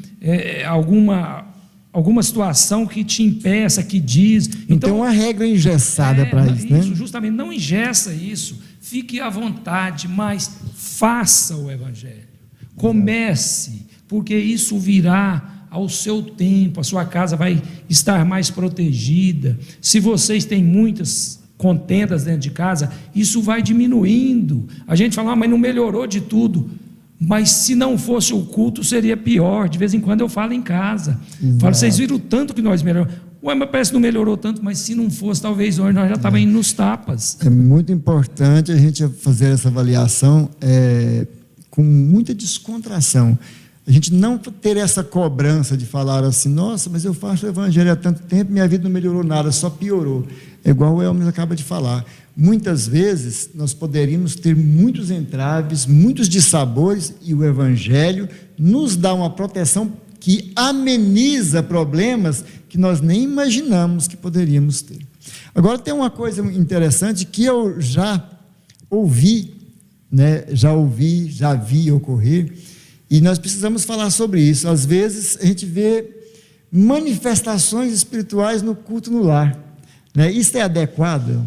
Speaker 2: alguma situação que te impeça, que diz...
Speaker 1: Não tem uma regra engessada para isso, né?
Speaker 2: Justamente, não engessa isso, fique à vontade, mas faça o evangelho. Comece, porque isso virá ao seu tempo, a sua casa vai estar mais protegida. Se vocês têm muitas contendas dentro de casa, isso vai diminuindo. A gente fala, mas não melhorou de tudo. Mas se não fosse o culto, seria pior. De vez em quando eu falo em casa. Falo, vocês viram o tanto que nós melhoramos. Ué, mas parece que não melhorou tanto, mas se não fosse, talvez hoje nós já estávamos indo nos tapas.
Speaker 1: É muito importante a gente fazer essa avaliação com muita descontração. A gente não ter essa cobrança de falar assim, nossa, mas eu faço o evangelho há tanto tempo, minha vida não melhorou nada, só piorou. É igual o Elmer acaba de falar. Muitas vezes nós poderíamos ter muitos entraves, muitos dissabores, e o evangelho nos dá uma proteção que ameniza problemas que nós nem imaginamos que poderíamos ter. Agora tem uma coisa interessante que eu já ouvi, né, já vi ocorrer, e nós precisamos falar sobre isso. Às vezes a gente vê manifestações espirituais no culto no lar, né? Isso é adequado?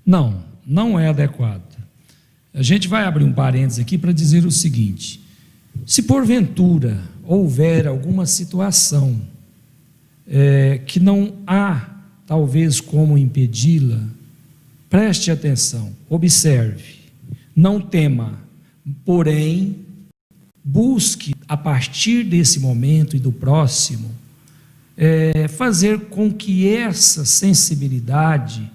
Speaker 2: Não, não é adequado. A gente vai abrir um parênteses aqui para dizer o seguinte: se porventura houver alguma situação que não há talvez como impedi-la, preste atenção, observe, não tema, porém busque a partir desse momento e do próximo fazer com que essa sensibilidade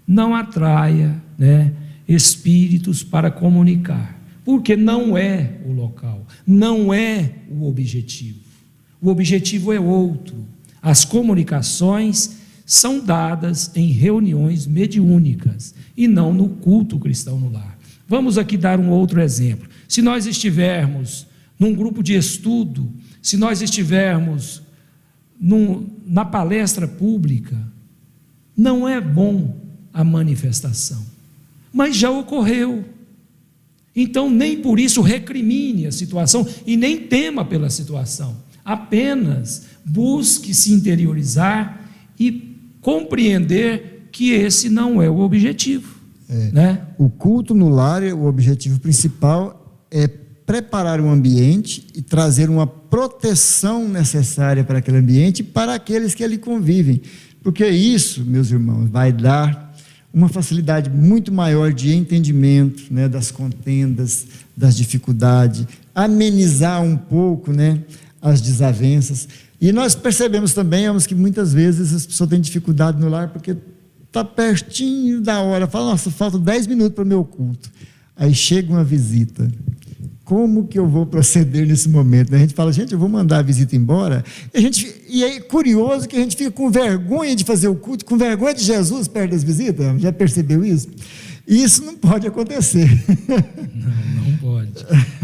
Speaker 2: não atraia, né, espíritos para comunicar, porque não é o local, não é o objetivo. O objetivo é outro. As comunicações são dadas em reuniões mediúnicas e não no culto cristão no lar. Vamos aqui dar um outro exemplo. Se nós estivermos num grupo de estudo, se nós estivermos na palestra pública, não é bom a manifestação, mas já ocorreu. Então, nem por isso recrimine a situação e nem tema pela situação. Apenas busque se interiorizar e compreender que esse não é o objetivo. Né?
Speaker 1: O culto no lar, o objetivo principal é preparar o ambiente e trazer uma proteção necessária para aquele ambiente e para aqueles que ali convivem. Porque isso, meus irmãos, vai dar uma facilidade muito maior de entendimento, né, das contendas, das dificuldades, amenizar um pouco, né, as desavenças. E nós percebemos também, que muitas vezes as pessoas têm dificuldade no lar porque está pertinho da hora, fala, nossa, falta 10 minutos para o meu culto. Aí chega uma visita. Como que eu vou proceder nesse momento? A gente fala, gente, eu vou mandar a visita embora. E é curioso que a gente fica com vergonha de fazer o culto, com vergonha de Jesus perto das visitas. Já percebeu isso? Isso não pode acontecer.
Speaker 2: Não pode.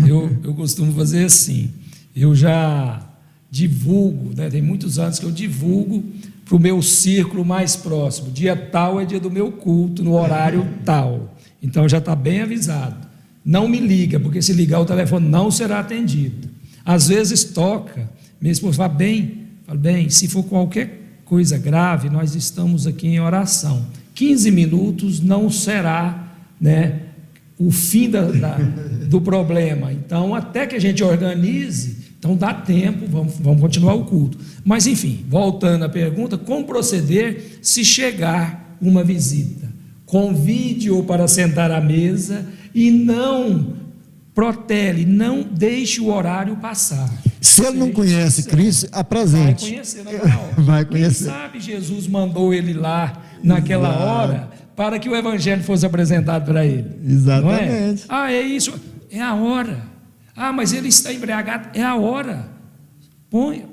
Speaker 2: Eu costumo fazer assim. Eu já divulgo, né, tem muitos anos que eu divulgo para o meu círculo mais próximo. Dia tal é dia do meu culto, no horário tal. Então já está bem avisado. Não me liga, porque se ligar o telefone não será atendido. Às vezes toca, minha esposa fala, bem, se for qualquer coisa grave, nós estamos aqui em oração. 15 minutos não será, né, o fim do problema. Então, até que a gente organize, Então dá tempo, vamos continuar o culto. Mas enfim, voltando à pergunta, como proceder se chegar uma visita? Convide-o para sentar à mesa e não protele, não deixe o horário passar.
Speaker 1: Se ele não conhece Cristo, apresente.
Speaker 2: Vai conhecer naquela hora.
Speaker 1: Vai conhecer.
Speaker 2: Quem sabe Jesus mandou ele lá naquela hora para que o evangelho fosse apresentado para ele.
Speaker 1: Exatamente.
Speaker 2: Não é? É isso, é a hora. Mas ele está embriagado, é a hora.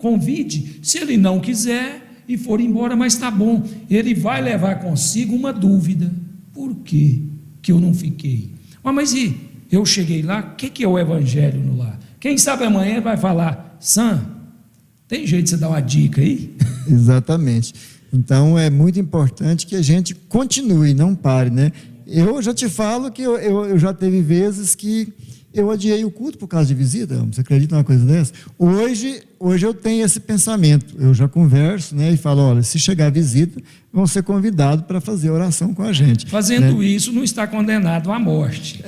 Speaker 2: Convide. Se ele não quiser e for embora, mas está bom. Ele vai levar consigo uma dúvida. Por quê que eu não fiquei? Mas e eu cheguei lá, o que é o evangelho no lar? Quem sabe amanhã vai falar, Sam, tem jeito de você dar uma dica aí?
Speaker 1: Exatamente. Então é muito importante que a gente continue, não pare, né? Eu já te falo que eu já teve vezes que eu adiei o culto por causa de visita. Você acredita numa coisa dessa? Hoje eu tenho esse pensamento. Eu já converso, né? E falo, olha, se chegar a visita, vão ser convidados para fazer oração com a gente.
Speaker 2: Fazendo isso, não está condenado à morte.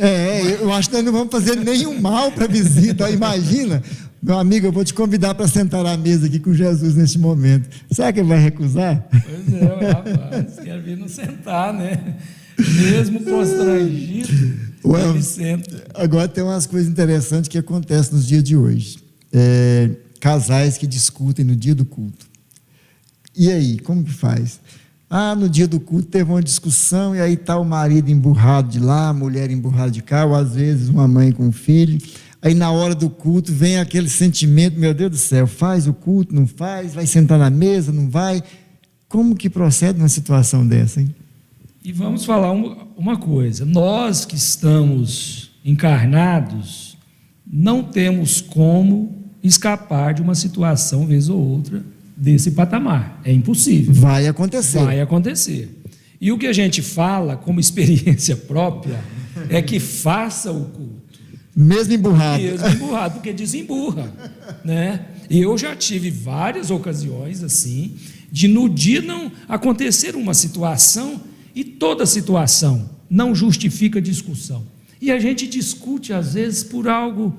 Speaker 1: Eu acho que nós não vamos fazer nenhum mal para a visita. Imagina, meu amigo, eu vou te convidar para sentar à mesa aqui com Jesus neste momento. Será que ele vai recusar?
Speaker 2: Pois é, rapaz, quer vir não sentar, né? Mesmo constrangido.
Speaker 1: Agora tem umas coisas interessantes que acontecem nos dias de hoje. Casais que discutem no dia do culto. E aí, como que faz? No dia do culto teve uma discussão e aí está o marido emburrado de lá, a mulher emburrada de cá, ou às vezes uma mãe com o filho. Aí na hora do culto vem aquele sentimento, meu Deus do céu, faz o culto, não faz, vai sentar na mesa, não vai. Como que procede numa situação dessa, hein?
Speaker 2: E vamos falar uma coisa, nós que estamos encarnados, não temos como escapar de uma situação, vez ou outra, desse patamar, é impossível.
Speaker 1: Vai acontecer.
Speaker 2: Vai acontecer. E o que a gente fala, como experiência própria, é que faça o culto.
Speaker 1: Mesmo emburrado.
Speaker 2: Mesmo emburrado, porque desemburra, né? Eu já tive várias ocasiões assim, de no dia não acontecer uma situação. E toda situação não justifica discussão. E a gente discute, às vezes, por algo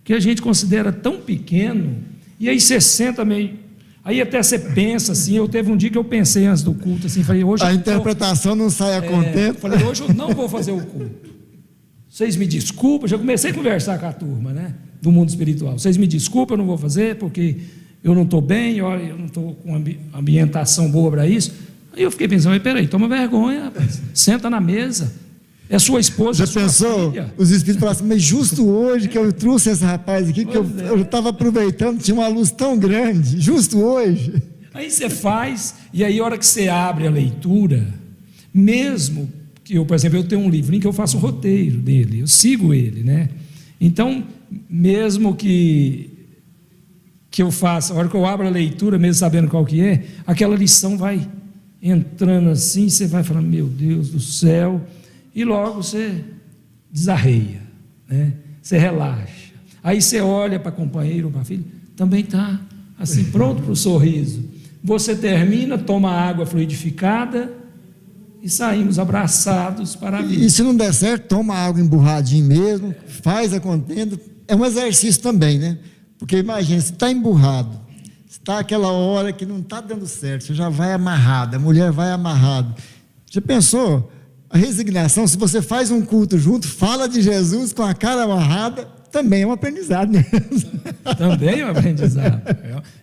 Speaker 2: que a gente considera tão pequeno, e aí você senta meio... Aí até você pensa assim, teve um dia que eu pensei antes do culto, assim, falei, hoje...
Speaker 1: A interpretação não sai a contento.
Speaker 2: Falei, hoje eu não vou fazer o culto. Vocês me desculpam, já comecei a conversar com a turma, né, do mundo espiritual. Vocês me desculpam, eu não vou fazer, porque eu não estou bem, eu não estou com ambientação boa para isso. Aí eu fiquei pensando, peraí, toma vergonha, rapaz. Senta na mesa, é sua esposa,
Speaker 1: já pensou? Filha. Os espíritos falaram assim, mas justo hoje que eu trouxe esse rapaz aqui, que eu estava aproveitando, tinha uma luz tão grande, justo hoje.
Speaker 2: Aí você faz, e aí a hora que você abre a leitura, mesmo que eu, por exemplo, eu tenho um livrinho que eu faço o roteiro dele, eu sigo ele, né? Então, mesmo que eu faça, a hora que eu abro a leitura, mesmo sabendo qual que é, aquela lição vai entrando assim, você vai falando, meu Deus do céu, e logo você desarreia, né? Você relaxa. Aí você olha para companheiro ou para filho, também está assim, pronto para o sorriso. Você termina, toma água fluidificada e saímos abraçados para a vida.
Speaker 1: E se não der certo, toma água emburradinho mesmo, faz a contenda. É um exercício também, né? Porque imagina, se está emburrado, está aquela hora que não está dando certo, você já vai amarrado, a mulher vai amarrado. Já pensou? A resignação, se você faz um culto junto, fala de Jesus com a cara amarrada, também é um aprendizado, né?
Speaker 2: Também é um aprendizado.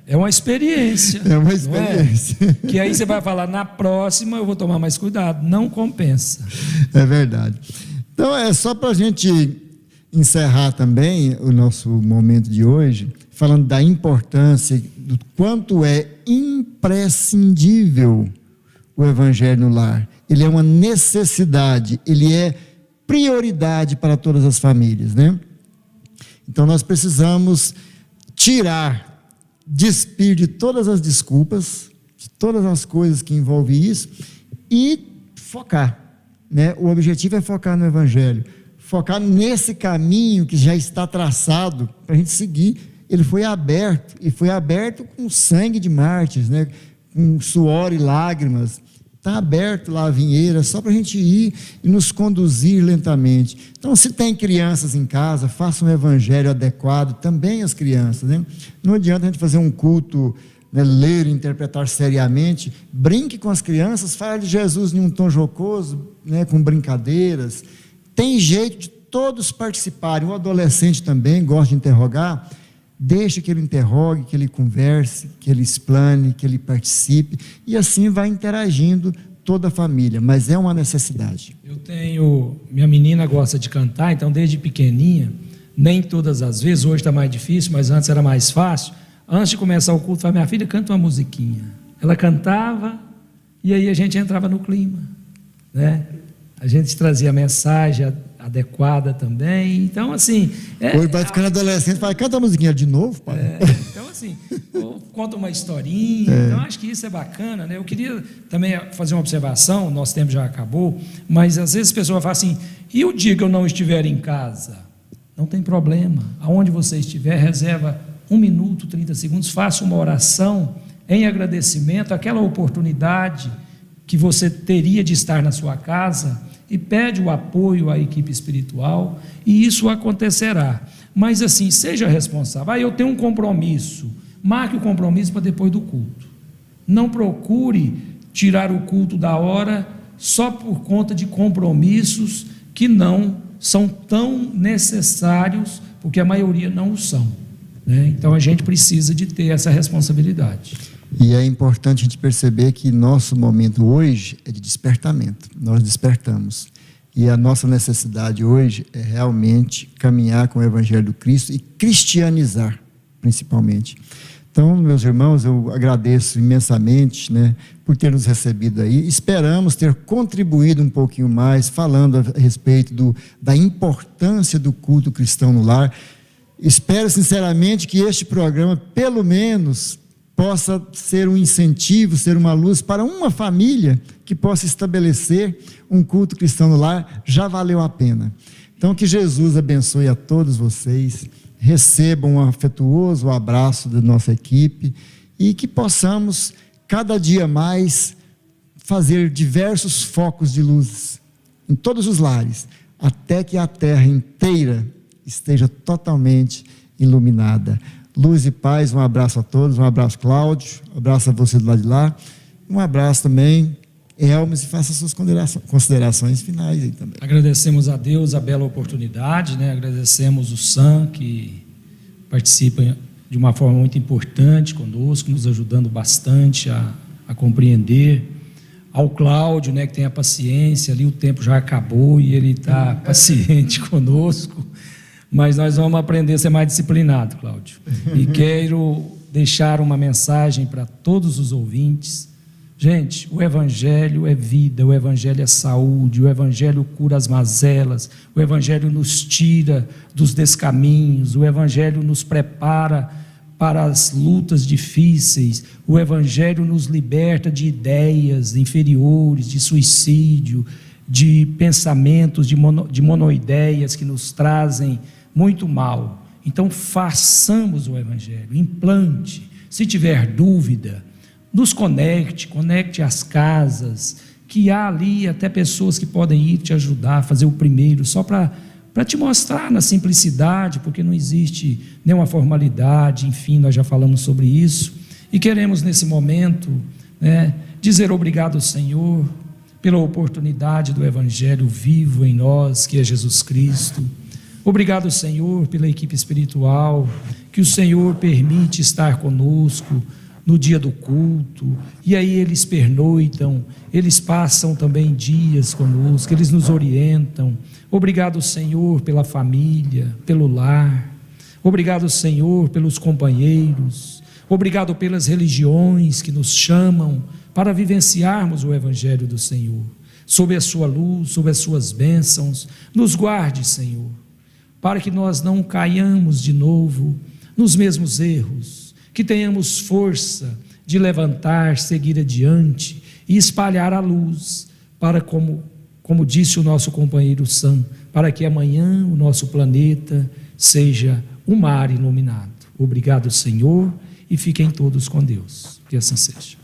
Speaker 2: É uma experiência.
Speaker 1: É uma experiência.
Speaker 2: Que aí você vai falar, na próxima eu vou tomar mais cuidado. Não compensa.
Speaker 1: É verdade. Então, é só para a gente encerrar também o nosso momento de hoje, falando da importância, do quanto é imprescindível o Evangelho no lar. Ele é uma necessidade, ele é prioridade para todas as famílias, né? Então nós precisamos despir de todas as desculpas, de todas as coisas que envolvem isso e focar, né? O objetivo é focar no Evangelho, focar nesse caminho que já está traçado para a gente seguir. Ele foi aberto, e foi aberto com sangue de mártires, né? Com suor e lágrimas. Está aberto lá a vinheira, só para a gente ir e nos conduzir lentamente. Então, se tem crianças em casa, faça um evangelho adequado, também as crianças, né? Não adianta a gente fazer um culto, né, ler e interpretar seriamente. Brinque com as crianças, fale de Jesus em um tom jocoso, né, com brincadeiras. Tem jeito de todos participarem. O adolescente também gosta de interrogar. Deixa que ele interrogue, que ele converse, que ele explane, que ele participe, e assim vai interagindo toda a família, mas é uma necessidade.
Speaker 2: Minha menina gosta de cantar, então desde pequenininha, nem todas as vezes, hoje está mais difícil, mas antes era mais fácil. Antes de começar o culto, eu falei: minha filha, canta uma musiquinha. Ela cantava, e aí a gente entrava no clima, né? A gente trazia a mensagem adequada também. Então, assim...
Speaker 1: Hoje vai ficando adolescente, fala: canta a musiquinha de novo, pai.
Speaker 2: Então, assim, conta uma historinha. Então, acho que isso é bacana, né? Eu queria também fazer uma observação, nosso tempo já acabou, mas às vezes a pessoa fala assim: e o dia que eu não estiver em casa? Não tem problema. Aonde você estiver, reserva 1 minuto, 30 segundos, faça uma oração em agradecimento àquela oportunidade que você teria de estar na sua casa, e pede o apoio à equipe espiritual, e isso acontecerá. Mas assim, seja responsável. Eu tenho um compromisso, marque o compromisso para depois do culto. Não procure tirar o culto da hora só por conta de compromissos que não são tão necessários, porque a maioria não o são, né? Então a gente precisa de ter essa responsabilidade.
Speaker 1: E é importante a gente perceber que nosso momento hoje é de despertamento. Nós despertamos. E a nossa necessidade hoje é realmente caminhar com o Evangelho do Cristo e cristianizar, principalmente. Então, meus irmãos, eu agradeço imensamente, né, por ter nos recebido aí. Esperamos ter contribuído um pouquinho mais, falando a respeito da importância do culto cristão no lar. Espero sinceramente que este programa, pelo menos, possa ser um incentivo, ser uma luz para uma família que possa estabelecer um culto cristão no lar. Já valeu a pena. Então, que Jesus abençoe a todos vocês, recebam um afetuoso abraço da nossa equipe e que possamos, cada dia mais, fazer diversos focos de luz em todos os lares, até que a terra inteira esteja totalmente iluminada. Luz e paz, um abraço a todos, um abraço, Cláudio, um abraço a você do lado de lá, um abraço também, Elmes, e faça suas considerações finais aí também.
Speaker 2: Agradecemos a Deus a bela oportunidade, né? Agradecemos o Sam, que participa de uma forma muito importante conosco, nos ajudando bastante a compreender, ao Cláudio, né, que tem a paciência, ali o tempo já acabou e ele está paciente conosco. Mas nós vamos aprender a ser mais disciplinado, Cláudio. E quero deixar uma mensagem para todos os ouvintes. Gente, o Evangelho é vida, o Evangelho é saúde, o Evangelho cura as mazelas, o Evangelho nos tira dos descaminhos, o Evangelho nos prepara para as lutas difíceis, o Evangelho nos liberta de ideias inferiores, de suicídio, de pensamentos, de monoideias que nos trazem muito mal. Então façamos o Evangelho, implante. Se tiver dúvida, nos conecte às casas, que há ali até pessoas que podem ir te ajudar a fazer o primeiro, só para te mostrar na simplicidade, porque não existe nenhuma formalidade. Enfim, nós já falamos sobre isso, e queremos nesse momento, né, dizer obrigado, Senhor, pela oportunidade do Evangelho vivo em nós, que é Jesus Cristo. Obrigado, Senhor, pela equipe espiritual, que o Senhor permite estar conosco no dia do culto, e aí eles pernoitam, eles passam também dias conosco, eles nos orientam. Obrigado, Senhor, pela família, pelo lar. Obrigado, Senhor, pelos companheiros. Obrigado pelas religiões que nos chamam para vivenciarmos o Evangelho do Senhor, sob a sua luz, sob as suas bênçãos. Nos guarde, Senhor, para que nós não caiamos de novo nos mesmos erros, que tenhamos força de levantar, seguir adiante e espalhar a luz, para, como disse o nosso companheiro Sam, para que amanhã o nosso planeta seja um mar iluminado. Obrigado, Senhor, e fiquem todos com Deus. Que assim seja.